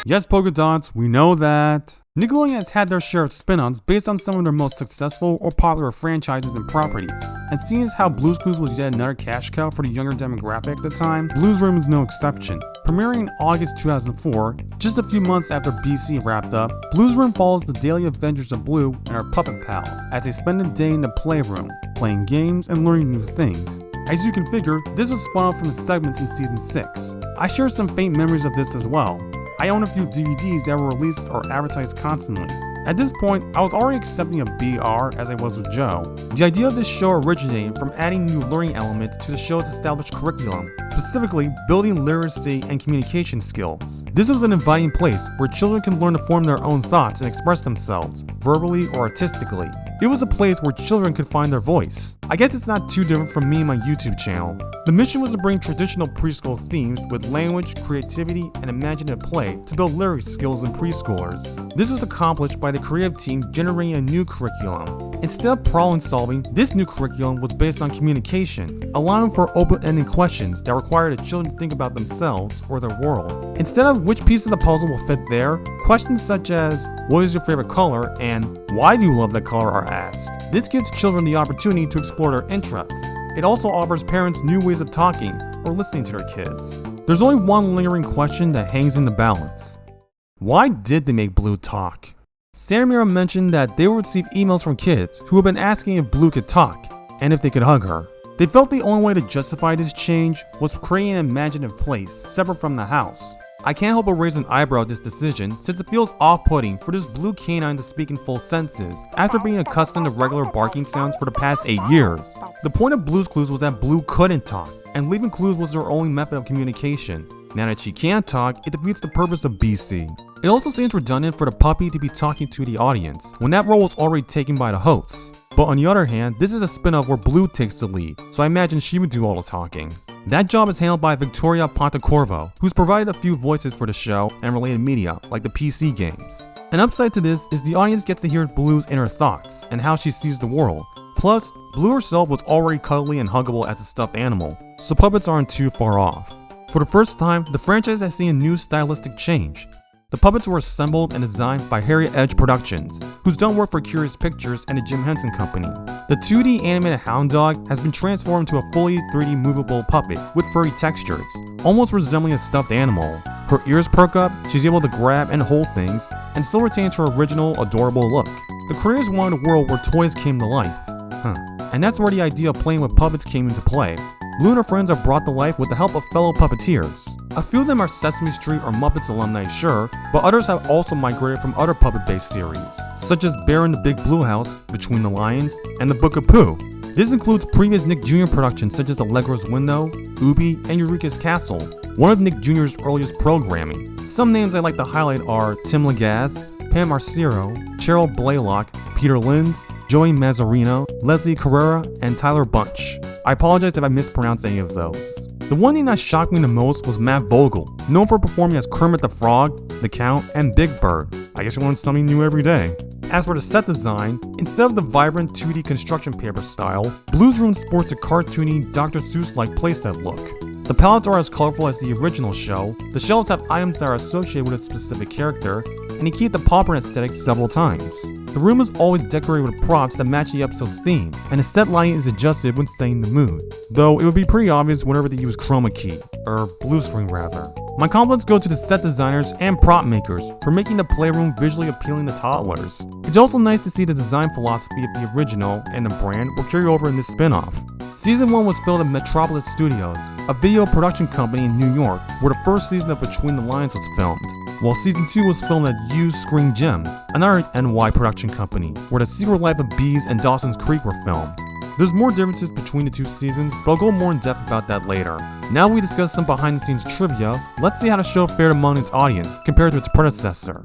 Yes, polka dots, we know that. Nickelodeon has had their share of spin-offs based on some of their most successful or popular franchises and properties, and seeing as how Blue's Clues was yet another cash cow for the younger demographic at the time, Blue's Room is no exception. Premiering in August 2004, just a few months after BC wrapped up, Blue's Room follows the daily adventures of Blue and her puppet pals as they spend a day in the playroom, playing games and learning new things. As you can figure, this was spun off from the segments in season 6. I share some faint memories of this as well. I own a few DVDs that were released or advertised constantly. At this point, I was already accepting a BR as I was with Joe. The idea of this show originated from adding new learning elements to the show's established curriculum, specifically building literacy and communication skills. This was an inviting place where children can learn to form their own thoughts and express themselves, verbally or artistically. It was a place where children could find their voice. I guess it's not too different from me and my YouTube channel. The mission was to bring traditional preschool themes with language, creativity, and imaginative play to build literacy skills in preschoolers. This was accomplished by the creative team generating a new curriculum. Instead of problem solving, this new curriculum was based on communication, allowing for open-ended questions that required the children to think about themselves or their world. Instead of which piece of the puzzle will fit there, questions such as, what is your favorite color, and why do you love that color are asked. This gives children the opportunity to explore their interests. It also offers parents new ways of talking or listening to their kids. There's only one lingering question that hangs in the balance. Why did they make Blue talk? Samira mentioned that they would receive emails from kids who had been asking if Blue could talk and if they could hug her. They felt the only way to justify this change was creating an imaginative place separate from the house. I can't help but raise an eyebrow at this decision since it feels off-putting for this blue canine to speak in full sentences after being accustomed to regular barking sounds for the past 8 years. The point of Blue's Clues was that Blue couldn't talk, and leaving clues was her only method of communication. Now that she can't talk, it defeats the purpose of BC. It also seems redundant for the puppy to be talking to the audience, when that role was already taken by the hosts. But on the other hand, this is a spin-off where Blue takes the lead, so I imagine she would do all the talking. That job is handled by Victoria Pontecorvo, who's provided a few voices for the show and related media, like the PC games. An upside to this is the audience gets to hear Blue's inner thoughts and how she sees the world. Plus, Blue herself was already cuddly and huggable as a stuffed animal, so puppets aren't too far off. For the first time, the franchise has seen a new stylistic change. The puppets were assembled and designed by Harriet Edge Productions, who's done work for Curious Pictures and the Jim Henson Company. The 2D animated hound dog has been transformed to a fully 3D movable puppet with furry textures, almost resembling a stuffed animal. Her ears perk up, she's able to grab and hold things, and still retains her original adorable look. The creators wanted a world where toys came to life. And that's where the idea of playing with puppets came into play. Blue and her friends are brought to life with the help of fellow puppeteers. A few of them are Sesame Street or Muppets alumni, sure, but others have also migrated from other puppet-based series, such as Bear in the Big Blue House, Between the Lions, and The Book of Pooh. This includes previous Nick Jr. productions such as Allegro's Window, Ooby, and Eureka's Castle, one of Nick Jr.'s earliest programming. Some names I like to highlight are Tim Lagaz, Pam Marciro, Cheryl Blaylock, Peter Linz, Joey Mazzarino, Leslie Carrera, and Tyler Bunch. I apologize if I mispronounced any of those. The one thing that shocked me the most was Matt Vogel, known for performing as Kermit the Frog, The Count, and Big Bird. I guess you learn something new every day. As for the set design, instead of the vibrant 2D construction paper style, Blue's Room sports a cartoony Dr. Seuss-like playset look. The palettes are as colorful as the original show, the shelves have items that are associated with a specific character, and they keep the popper aesthetic several times. The room is always decorated with props that match the episode's theme, and the set lighting is adjusted when setting the mood, though it would be pretty obvious whenever they use chroma key, or blue screen rather. My compliments go to the set designers and prop makers for making the playroom visually appealing to toddlers. It's also nice to see the design philosophy of the original and the brand will carry over in this spin-off. Season 1 was filmed at Metropolis Studios, a video production company in New York, where the first season of Between the Lions was filmed, while Season 2 was filmed at Used Screen Gems, another NY production company, where The Secret Life of Bees and Dawson's Creek were filmed. There's more differences between the two seasons, but I'll go more in depth about that later. Now we discuss some behind the scenes trivia, let's see how the show fared among its audience compared to its predecessor.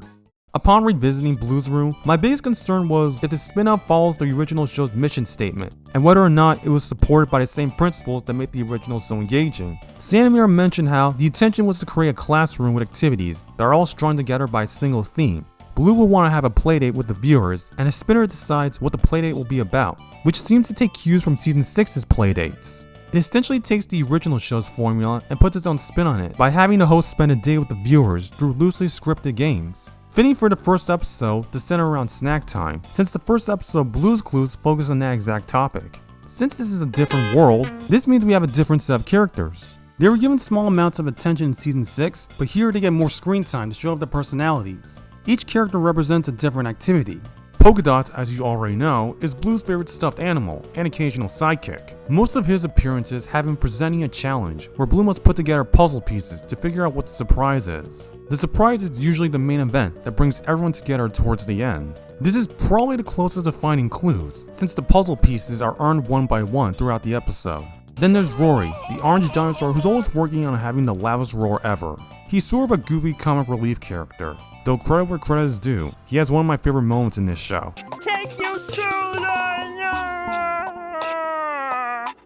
Upon revisiting Blue's Room, my biggest concern was if the spin-off follows the original show's mission statement, and whether or not it was supported by the same principles that made the original so engaging. Sanamira mentioned how the intention was to create a classroom with activities that are all strung together by a single theme. Blue will want to have a playdate with the viewers, and a spinner decides what the playdate will be about, which seems to take cues from Season 6's playdates. It essentially takes the original show's formula and puts its own spin on it by having the host spend a day with the viewers through loosely scripted games. Fitting for the first episode to center around snack time, since the first episode Blue's Clues focused on that exact topic. Since this is a different world, this means we have a different set of characters. They were given small amounts of attention in Season 6, but here they get more screen time to show off their personalities. Each character represents a different activity. Polka Dots, as you already know, is Blue's favorite stuffed animal and occasional sidekick. Most of his appearances have him presenting a challenge where Blue must put together puzzle pieces to figure out what the surprise is. The surprise is usually the main event that brings everyone together towards the end. This is probably the closest to finding clues, since the puzzle pieces are earned one by one throughout the episode. Then there's Rory, the orange dinosaur who's always working on having the loudest roar ever. He's sort of a goofy comic relief character. Though credit where credit is due, he has one of my favorite moments in this show. Take you to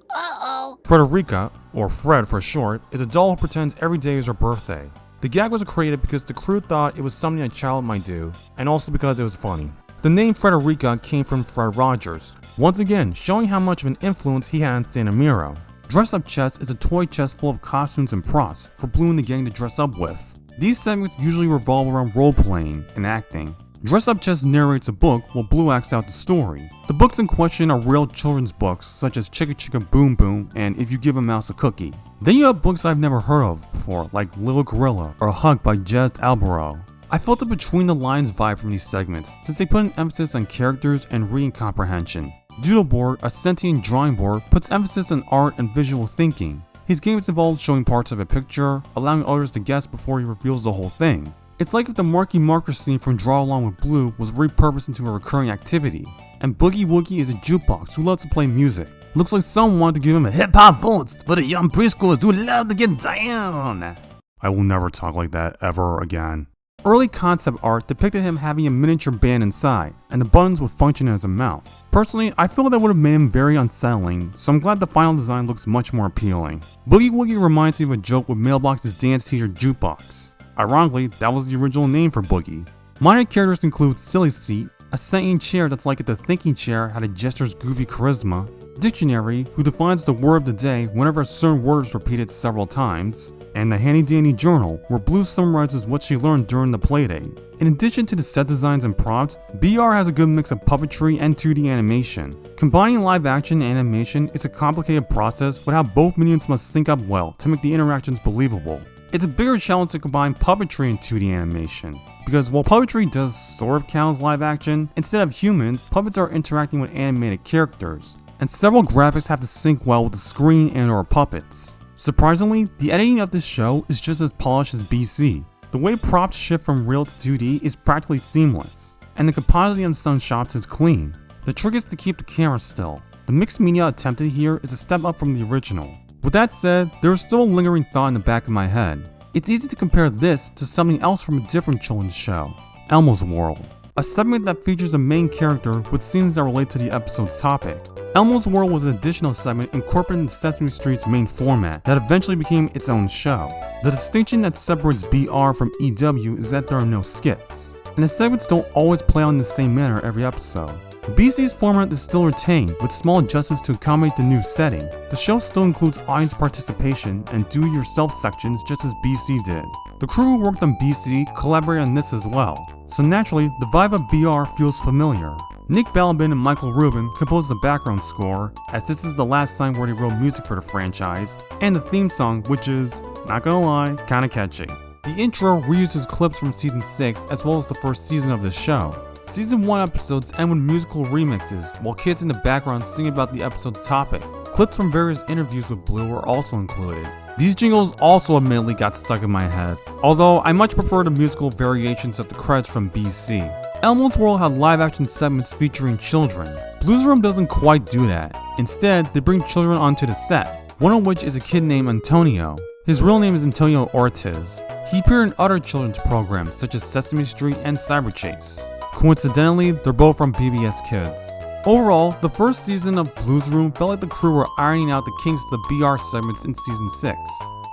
Uh-oh. Frederica, or Fred for short, is a doll who pretends every day is her birthday. The gag was created because the crew thought it was something a child might do, and also because it was funny. The name Frederica came from Fred Rogers, once again showing how much of an influence he had on Sanamiro. Dress Up Chest is a toy chest full of costumes and props for Blue and the gang to dress up with. These segments usually revolve around role-playing and acting. Dress Up Chest narrates a book while Blue acts out the story. The books in question are real children's books such as Chicka Chicka Boom Boom and If You Give a Mouse a Cookie. Then you have books I've never heard of before like Little Gorilla or Hug by Jez Albaro. I felt the Between the Lines vibe from these segments since they put an emphasis on characters and reading comprehension. Doodleboard, a sentient drawing board, puts emphasis on art and visual thinking. His games involve showing parts of a picture, allowing others to guess before he reveals the whole thing. It's like if the Marky Marker scene from Draw Along with Blue was repurposed into a recurring activity. And Boogie Woogie is a jukebox who loves to play music. Looks like someone wanted to give him a hip-hop voice for the young preschoolers who love to get down. I will never talk like that ever again. Early concept art depicted him having a miniature band inside, and the buttons would function as a mouth. Personally, I feel that would have made him very unsettling, so I'm glad the final design looks much more appealing. Boogie Woogie reminds me of a joke with Mailbox's dance teacher Jukebox. Ironically, that was the original name for Boogie. Minor characters include Silly Seat, a sentient chair that's like if the thinking chair had a jester's goofy charisma, Dictionary, who defines the word of the day whenever a certain word is repeated several times, and the Handy Dandy Journal, where Blue summarizes what she learned during the playdate. In addition to the set designs and prompts, BR has a good mix of puppetry and 2D animation. Combining live action and animation is a complicated process with how both mediums must sync up well to make the interactions believable. It's a bigger challenge to combine puppetry and 2D animation, because while puppetry does sort of count as live action, instead of humans, puppets are interacting with animated characters, and several graphics have to sync well with the screen and or puppets. Surprisingly, the editing of this show is just as polished as BC. The way props shift from real to 2D is practically seamless, and the compositing on some shots is clean. The trick is to keep the camera still. The mixed media attempted here is a step up from the original. With that said, there is still a lingering thought in the back of my head. It's easy to compare this to something else from a different children's show, Elmo's World, a segment that features a main character with scenes that relate to the episode's topic. Elmo's World was an additional segment incorporated in Sesame Street's main format that eventually became its own show. The distinction that separates BR from EW is that there are no skits, and the segments don't always play out in the same manner every episode. BC's format is still retained, with small adjustments to accommodate the new setting. The show still includes audience participation and do-it-yourself sections just as BC did. The crew who worked on BC collaborated on this as well, so naturally the vibe of BR feels familiar. Nick Balaban and Michael Rubin composed the background score, as this is the last time where they wrote music for the franchise, and the theme song, which is, not gonna lie, kinda catchy. The intro reuses clips from Season 6 as well as the first season of the show. Season 1 episodes end with musical remixes, while kids in the background sing about the episode's topic. Clips from various interviews with Blue are also included. These jingles also admittedly got stuck in my head, although I much prefer the musical variations of the credits from BC. Elmo's World had live action segments featuring children. Blue's Room doesn't quite do that. Instead, they bring children onto the set, one of which is a kid named Antonio. His real name is Antonio Ortiz. he appeared in other children's programs such as Sesame Street and Cyber Chase. Coincidentally, they're both from PBS Kids. Overall, the first season of Blues Room felt like the crew were ironing out the kinks of the BR segments in season 6.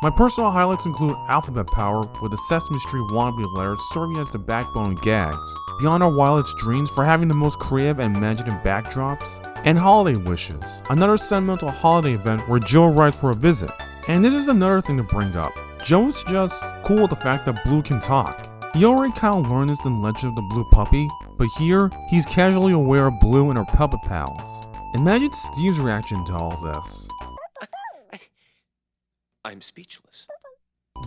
My personal highlights include Alphabet Power, with the Sesame Street wannabe letters serving as the backbone of gags, Beyond Our Wildest Dreams for having the most creative and imaginative backdrops, and Holiday Wishes, another sentimental holiday event where Joe arrives for a visit. And this is another thing to bring up. Joe's just cool with the fact that Blue can talk. He already kind of learned this in Legend of the Blue Puppy, but here, he's casually aware of Blue and her puppet pals. Imagine Steve's reaction to all this. I'm speechless.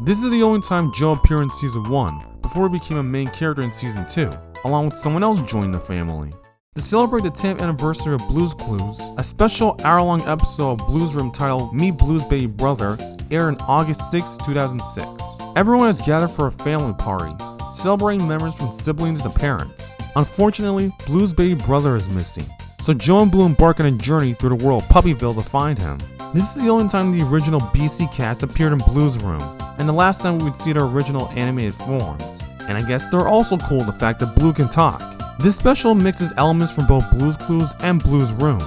This is the only time Joe appeared in Season 1, before he became a main character in Season 2, along with someone else joining the family. To celebrate the 10th anniversary of Blues Clues, a special hour-long episode of Blues Room titled Meet Blue's Baby Brother aired on August 6, 2006. Everyone has gathered for a family party, celebrating memories from siblings to parents. Unfortunately, Blue's baby brother is missing, so Joe and Blue embark on a journey through the world of Puppyville to find him. This is the only time the original BC cast appeared in Blues Room, and the last time we would see their original animated forms. And I guess they're also cool with the fact that Blue can talk. This special mixes elements from both Blues Clues and Blues Room.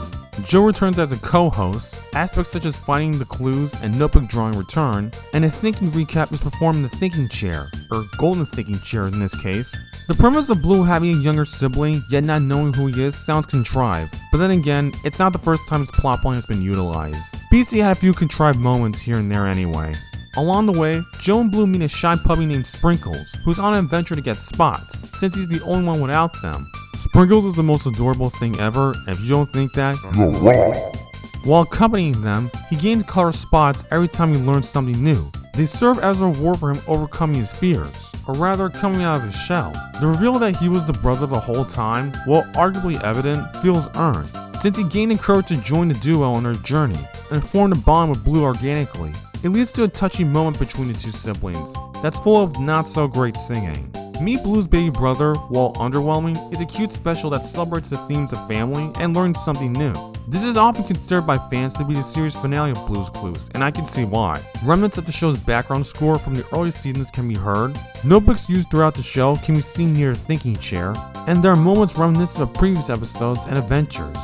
Joe returns as a co-host, aspects such as finding the clues and notebook drawing return, and a thinking recap is performed in the thinking chair, or golden thinking chair in this case. The premise of Blue having a younger sibling, yet not knowing who he is, sounds contrived, but then again, it's not the first time his plotline has been utilized. BC had a few contrived moments here and there anyway. Along the way, Joe and Blue meet a shy puppy named Sprinkles, who's on an adventure to get spots, since he's the only one without them. Sprinkles is the most adorable thing ever, and if you don't think that, you're wrong. While accompanying them, he gains color spots every time he learns something new. They serve as a reward for him overcoming his fears, or rather coming out of his shell. The reveal that he was the brother the whole time, while arguably evident, feels earned, since he gained the courage to join the duo on their journey, and formed a bond with Blue organically. It leads to a touching moment between the two siblings that's full of not so great singing. Meet Blue's Baby Brother, while underwhelming, is a cute special that celebrates the themes of family and learns something new. This is often considered by fans to be the series finale of Blues Clues, and I can see why. Remnants of the show's background score from the early seasons can be heard, notebooks used throughout the show can be seen near the thinking chair, and there are moments reminiscent of previous episodes and adventures.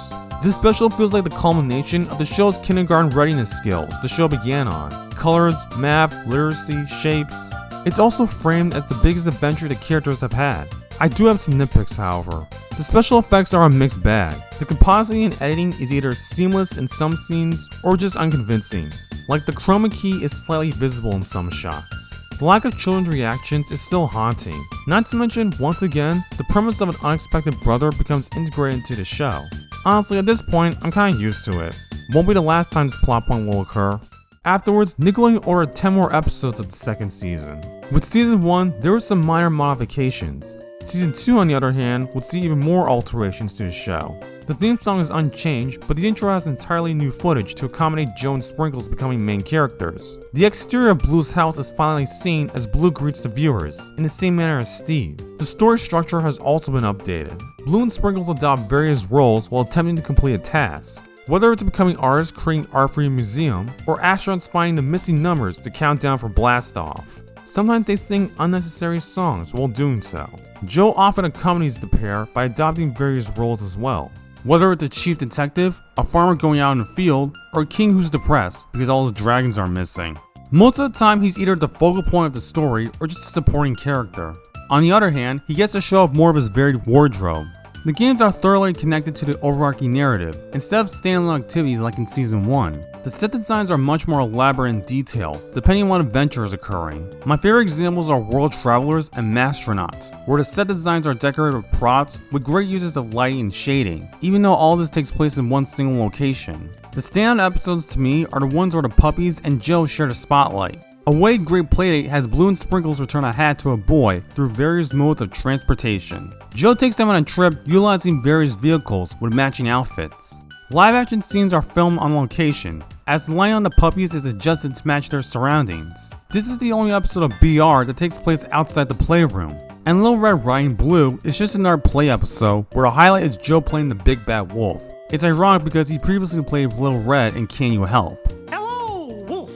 This special feels like the culmination of the show's kindergarten readiness skills the show began on. Colors, math, literacy, shapes. It's also framed as the biggest adventure the characters have had. I do have some nitpicks, however. The special effects are a mixed bag. The compositing and editing is either seamless in some scenes or just unconvincing. Like the chroma key is slightly visible in some shots. The lack of children's reactions is still haunting. Not to mention, once again, the premise of an unexpected brother becomes integrated into the show. Honestly, at this point, I'm kinda used to it. Won't be the last time this plot point will occur. Afterwards, Nickelodeon ordered 10 more episodes of the second season. With season 1, there were some minor modifications. Season 2, on the other hand, would see even more alterations to the show. The theme song is unchanged, but the intro has entirely new footage to accommodate Joe and Sprinkles becoming main characters. The exterior of Blue's house is finally seen as Blue greets the viewers, in the same manner as Steve. The story structure has also been updated. Blue and Sprinkles adopt various roles while attempting to complete a task. Whether it's becoming artists creating art for your museum, or astronauts finding the missing numbers to count down for blast-off. Sometimes they sing unnecessary songs while doing so. Joe often accompanies the pair by adopting various roles as well. Whether it's a chief detective, a farmer going out in the field, or a king who's depressed because all his dragons are missing. Most of the time he's either the focal point of the story or just a supporting character. On the other hand, he gets to show off more of his varied wardrobe. The games are thoroughly connected to the overarching narrative, instead of standalone activities like in Season 1. The set designs are much more elaborate in detail, depending on what adventure is occurring. My favorite examples are World Travelers and Mastronauts, where the set designs are decorated with props with great uses of lighting and shading, even though all this takes place in one single location. The standout episodes to me are the ones where the puppies and Joe share the spotlight. A way great playdate has Blue and Sprinkles return a hat to a boy through various modes of transportation. Joe takes them on a trip utilizing various vehicles with matching outfits. Live action scenes are filmed on location, as the lighting on the puppies is adjusted to match their surroundings. This is the only episode of BR that takes place outside the playroom. And Little Red Riding Blue is just another play episode where the highlight is Joe playing the big bad wolf. It's ironic because he previously played Little Red in Can You Help? Hello, Wolf.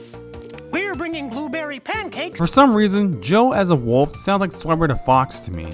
We're bringing blueberry pancakes snakes? For some reason, Joe as a wolf sounds like Swiper the Fox to me.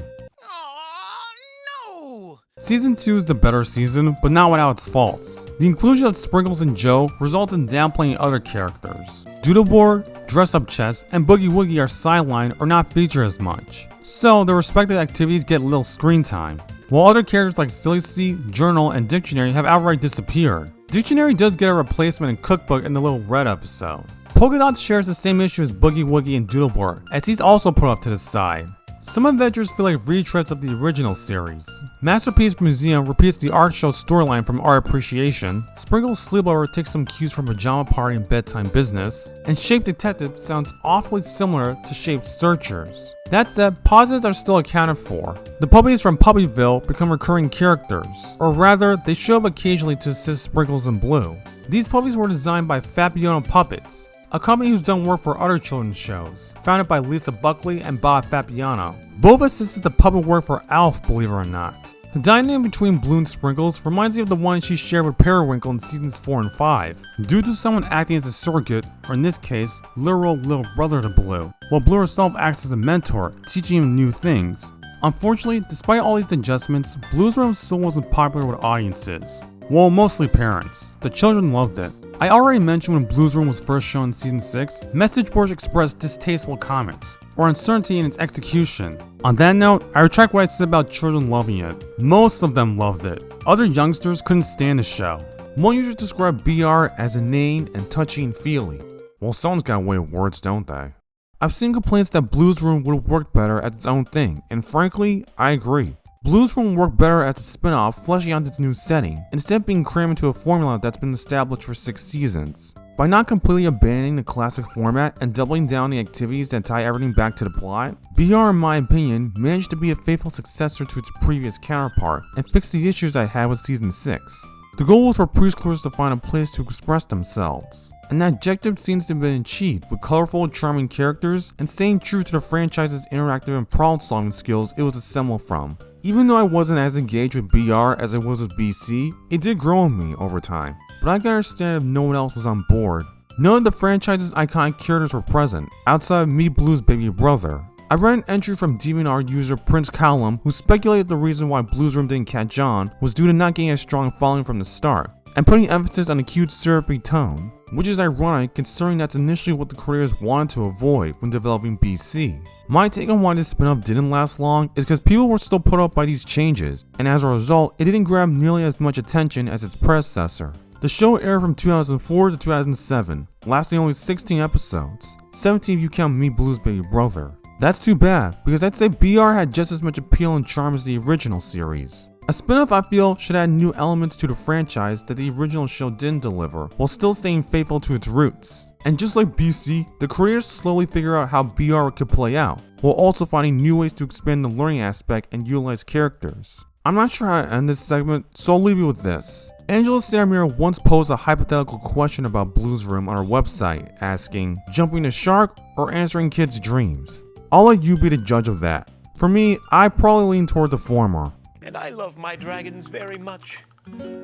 No! Season 2 is the better season, but not without its faults. The inclusion of Sprinkles and Joe results in downplaying other characters. Doodleboard, Dress Up Chess, and Boogie Woogie are sidelined or not featured as much, so their respective activities get little screen time, while other characters like Silly C, Journal, and Dictionary have outright disappeared. Dictionary does get a replacement in Cookbook in the Little Red episode. Polka Dots shares the same issue as Boogie Woogie and Doodleboard, as he's also put off to the side. Some adventures feel like retreads of the original series. Masterpiece Museum repeats the art show storyline from Art Appreciation, Sprinkles Sleepover takes some cues from Pajama Party and Bedtime Business, and Shape Detective sounds awfully similar to Shape Searchers. That said, positives are still accounted for. The puppies from Puppyville become recurring characters, or rather, they show up occasionally to assist Sprinkles and Blue. These puppies were designed by Fabiano Puppets, a company who's done work for other children's shows, founded by Lisa Buckley and Bob Fabiano. Both assisted the puppet work for Alf, believe it or not. The dynamic between Blue and Sprinkles reminds me of the one she shared with Periwinkle in seasons 4 and 5, due to someone acting as a surrogate, or in this case, literal little brother to Blue, while Blue herself acts as a mentor, teaching him new things. Unfortunately, despite all these adjustments, Blue's Room still wasn't popular with audiences. Well, mostly parents. The children loved it. I already mentioned when Blue's Room was first shown in season 6, message boards expressed distasteful comments, or uncertainty in its execution. On that note, I retract what I said about children loving it. Most of them loved it. Other youngsters couldn't stand the show. One user described BR as inane and touchy and feely. Well, someone's got a way of words, don't they? I've seen complaints that Blue's Room would have worked better as its own thing, and frankly, I agree. Blue's Room worked better as a spin-off fleshing out its new setting, instead of being crammed into a formula that's been established for 6 seasons. By not completely abandoning the classic format and doubling down the activities that tie everything back to the plot, BR, in my opinion, managed to be a faithful successor to its previous counterpart and fix the issues I had with season 6. The goal was for preschoolers to find a place to express themselves, and that objective seems to have been achieved with colorful, charming characters and staying true to the franchise's interactive and problem-solving skills it was assembled from. Even though I wasn't as engaged with BR as I was with BC, it did grow on me over time, but I can understand if no one else was on board. None of the franchise's iconic characters were present, outside of Me Blue's baby brother. I read an entry from DeviantArt user Prince Callum who speculated the reason why Blue's Room didn't catch on was due to not getting a strong following from the start, and putting emphasis on the cute syrupy tone, which is ironic considering that's initially what the creators wanted to avoid when developing BC. My take on why this spin-off didn't last long is because people were still put off by these changes, and as a result, it didn't grab nearly as much attention as its predecessor. The show aired from 2004 to 2007, lasting only 16 episodes, 17 if you count Me Blue's baby brother. That's too bad, because I'd say BR had just as much appeal and charm as the original series. A spin-off I feel should add new elements to the franchise that the original show didn't deliver, while still staying faithful to its roots. And just like BC, the creators slowly figure out how BR could play out, while also finding new ways to expand the learning aspect and utilize characters. I'm not sure how to end this segment, so I'll leave you with this. Angela Saramir once posed a hypothetical question about Blue's Room on her website, asking, jumping the shark or answering kids' dreams? I'll let you be the judge of that. For me, I probably lean toward the former. And I love my dragons very much.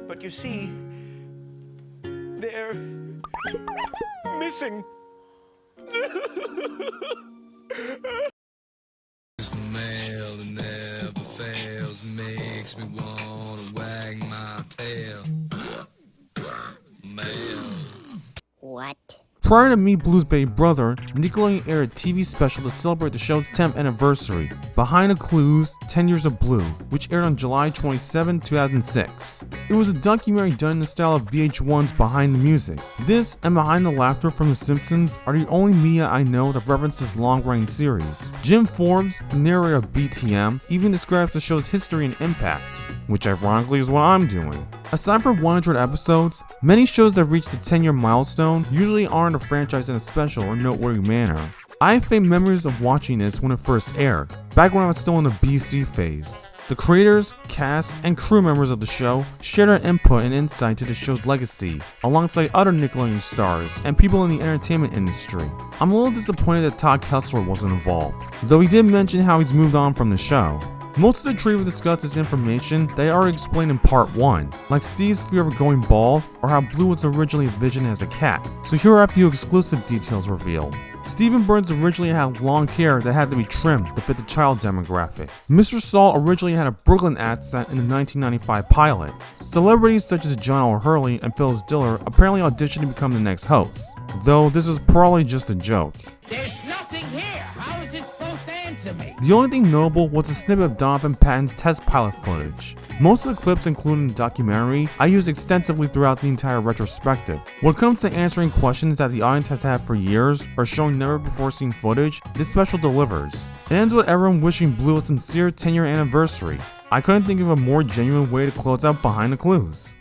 But you see, they're missing. Mail that never fails makes me wanna wag my tail. Mail. What? Prior to Me Blue's baby brother, Nickelodeon aired a TV special to celebrate the show's 10th anniversary, Behind the Clues, 10 Years of Blue, which aired on July 27, 2006. It was a documentary done in the style of VH1's Behind the Music. This and Behind the Laughter from The Simpsons are the only media I know that references long-running series. Jim Forbes, the narrator of BTM, even describes the show's history and impact, which ironically is what I'm doing. Aside from 100 episodes, many shows that reach the 10-year milestone usually aren't a franchise in a special or noteworthy manner. I have faint memories of watching this when it first aired, back when I was still in the BC phase. The creators, cast, and crew members of the show shared their input and insight to the show's legacy, alongside other Nickelodeon stars and people in the entertainment industry. I'm a little disappointed that Todd Kessler wasn't involved, though he did mention how he's moved on from the show. Most of the tree we discussed is information that I already explained in part 1, like Steve's fear of going bald or how Blue was originally envisioned as a cat, so here are a few exclusive details revealed. Stephen Burns originally had long hair that had to be trimmed to fit the child demographic. Mr. Saul originally had a Brooklyn accent in the 1995 pilot. Celebrities such as John O'Hurley and Phyllis Diller apparently auditioned to become the next hosts, though this is probably just a joke. There's nothing here. How is it supposed to answer me? The only thing notable was a snippet of Donovan Patton's test pilot footage. Most of the clips included in the documentary I used extensively throughout the entire retrospective. When it comes to answering questions that the audience has had for years or showing never before seen footage, this special delivers. It ends with everyone wishing Blue a sincere 10-year anniversary. I couldn't think of a more genuine way to close out Behind the Clues.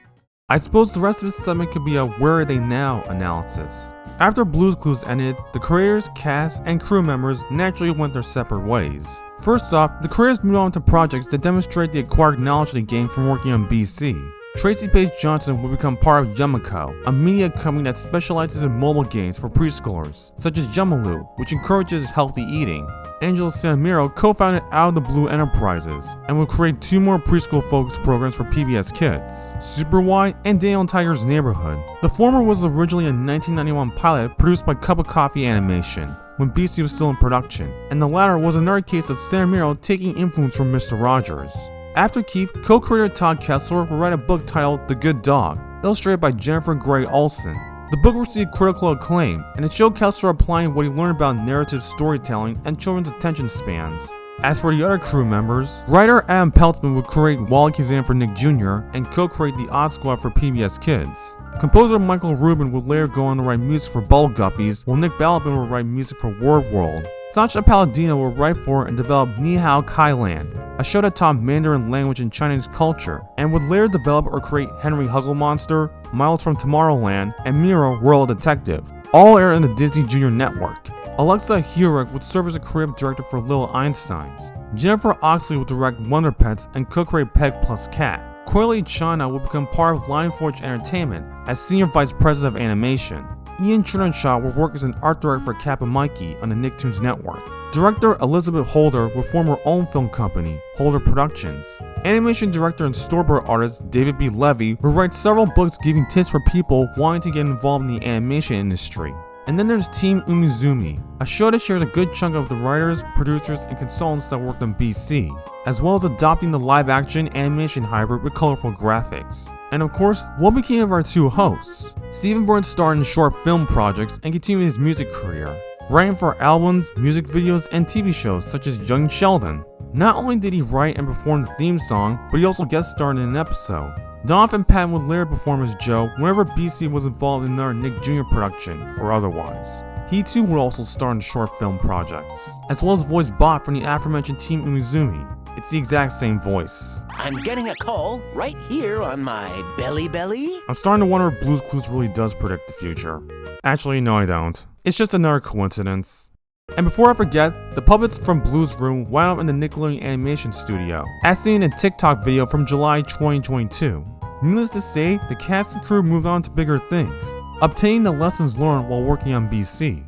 I suppose the rest of this segment could be a Where Are They Now analysis. After Blue's Clues ended, the creators, cast, and crew members naturally went their separate ways. First off, the creators moved on to projects that demonstrate the acquired knowledge they gained from working on BC. Tracy Page Johnson will become part of Yumiko, a media company that specializes in mobile games for preschoolers, such as Yummaloo, which encourages healthy eating. Angela Santamiro co-founded Out of the Blue Enterprises and will create 2 more preschool-focused programs for PBS Kids, Super Y and Daniel Tiger's Neighborhood. The former was originally a 1991 pilot produced by Cup of Coffee Animation, when BC was still in production, and the latter was another case of Santamiro taking influence from Mr. Rogers. After Keith, co-creator Todd Kessler will write a book titled The Good Dog, illustrated by Jennifer Grey Olson. The book received critical acclaim, and it showed Kessler applying what he learned about narrative storytelling and children's attention spans. As for the other crew members, writer Adam Peltzman would create Wally Kazan for Nick Jr. and co-create The Odd Squad for PBS Kids. Composer Michael Rubin would later go on to write music for Bubble Guppies, while Nick Balabin would write music for Word World. Sasha Palladino will write for and develop Ni Hao Kailan, a show that taught Mandarin language and Chinese culture, and would later develop or create Henry Hugglemonster, Miles from Tomorrowland, and Mira Royal Detective, all air in the Disney Junior Network. Alexa Hurek would serve as a creative director for Little Einsteins. Jennifer Oxley would direct Wonder Pets and co-create Peg Plus Cat. Coyle Chana will become part of Lion Forge Entertainment as Senior Vice President of Animation. Ian Chernenshaw will work as an art director for Cap and Mikey on the Nicktoons Network. Director Elizabeth Holder will form her own film company, Holder Productions. Animation director and storyboard artist David B. Levy will write several books giving tips for people wanting to get involved in the animation industry. And then there's Team Umizoomi, a show that shares a good chunk of the writers, producers, and consultants that worked on BC, as well as adopting the live-action animation hybrid with colorful graphics. And of course, what became of our 2 hosts? Stephen Burns starred in short film projects and continued his music career, writing for albums, music videos, and TV shows such as Young Sheldon. Not only did he write and perform the theme song, but he also guest starred in an episode. Donovan Patton would later perform as Joe whenever BC was involved in another Nick Jr. production, or otherwise. He too would also star in short film projects, as well as voice Bot from the aforementioned Team Umizoomi. It's the exact same voice. I'm getting a call right here on my belly. I'm starting to wonder if Blue's Clues really does predict the future. Actually, no I don't. It's just another coincidence. And before I forget, the puppets from Blue's Room wound up in the Nickelodeon animation studio, as seen in a TikTok video from July 2022. Needless to say, the cast and crew moved on to bigger things, obtaining the lessons learned while working on BC.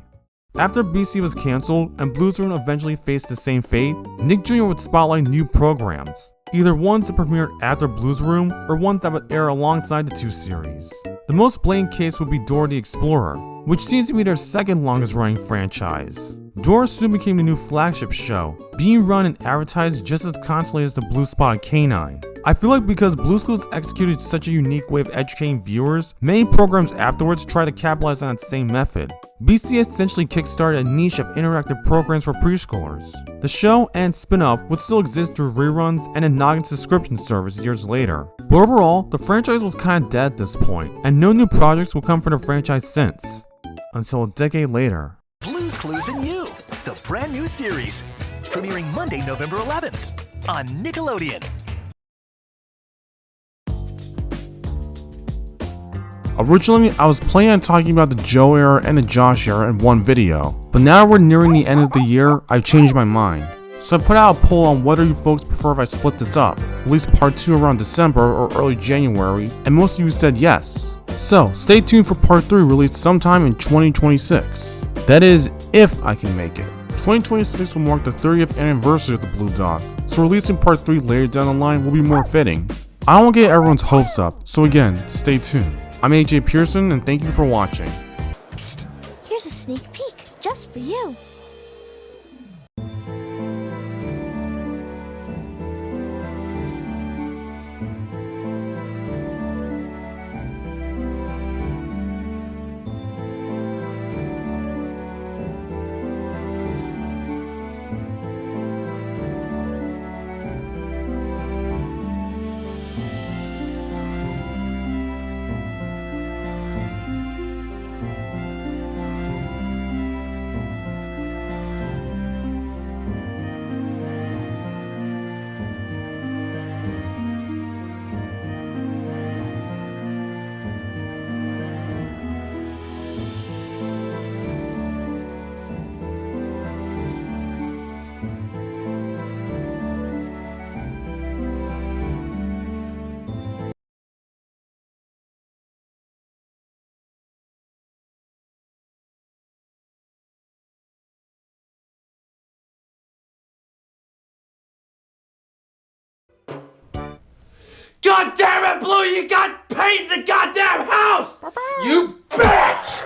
After BC was cancelled and Blue's Room eventually faced the same fate, Nick Jr. would spotlight new programs, either ones that premiered after Blue's Room or ones that would air alongside the 2 series. The most blatant case would be Dora the Explorer, which seems to be their second longest running franchise. Dora soon became the new flagship show, being run and advertised just as constantly as the Blue Spotted Canine. I feel like because Blue's Clues executed such a unique way of educating viewers, many programs afterwards tried to capitalize on that same method. BC essentially kickstarted a niche of interactive programs for preschoolers. The show and spin-off would still exist through reruns and a Noggin subscription service years later. But overall, the franchise was kinda dead at this point, and no new projects will come from the franchise since. Until a decade later. Blue's Clues and You, the brand new series, premiering Monday, November 11th on Nickelodeon. Originally, I was planning on talking about the Joe era and the Josh era in one video, but now we're nearing the end of the year, I've changed my mind. So I put out a poll on whether you folks prefer if I split this up, release part 2 around December or early January, and most of you said yes. So stay tuned for part 3 released sometime in 2026. That is, if I can make it. 2026 will mark the 30th anniversary of the Blue Dog, so releasing part 3 later down the line will be more fitting. I don't want to get everyone's hopes up, so again, stay tuned. I'm AJ Pearson, and thank you for watching. Psst, here's a sneak peek, just for you. God damn it, Blue! You got paint in the goddamn house! You bitch!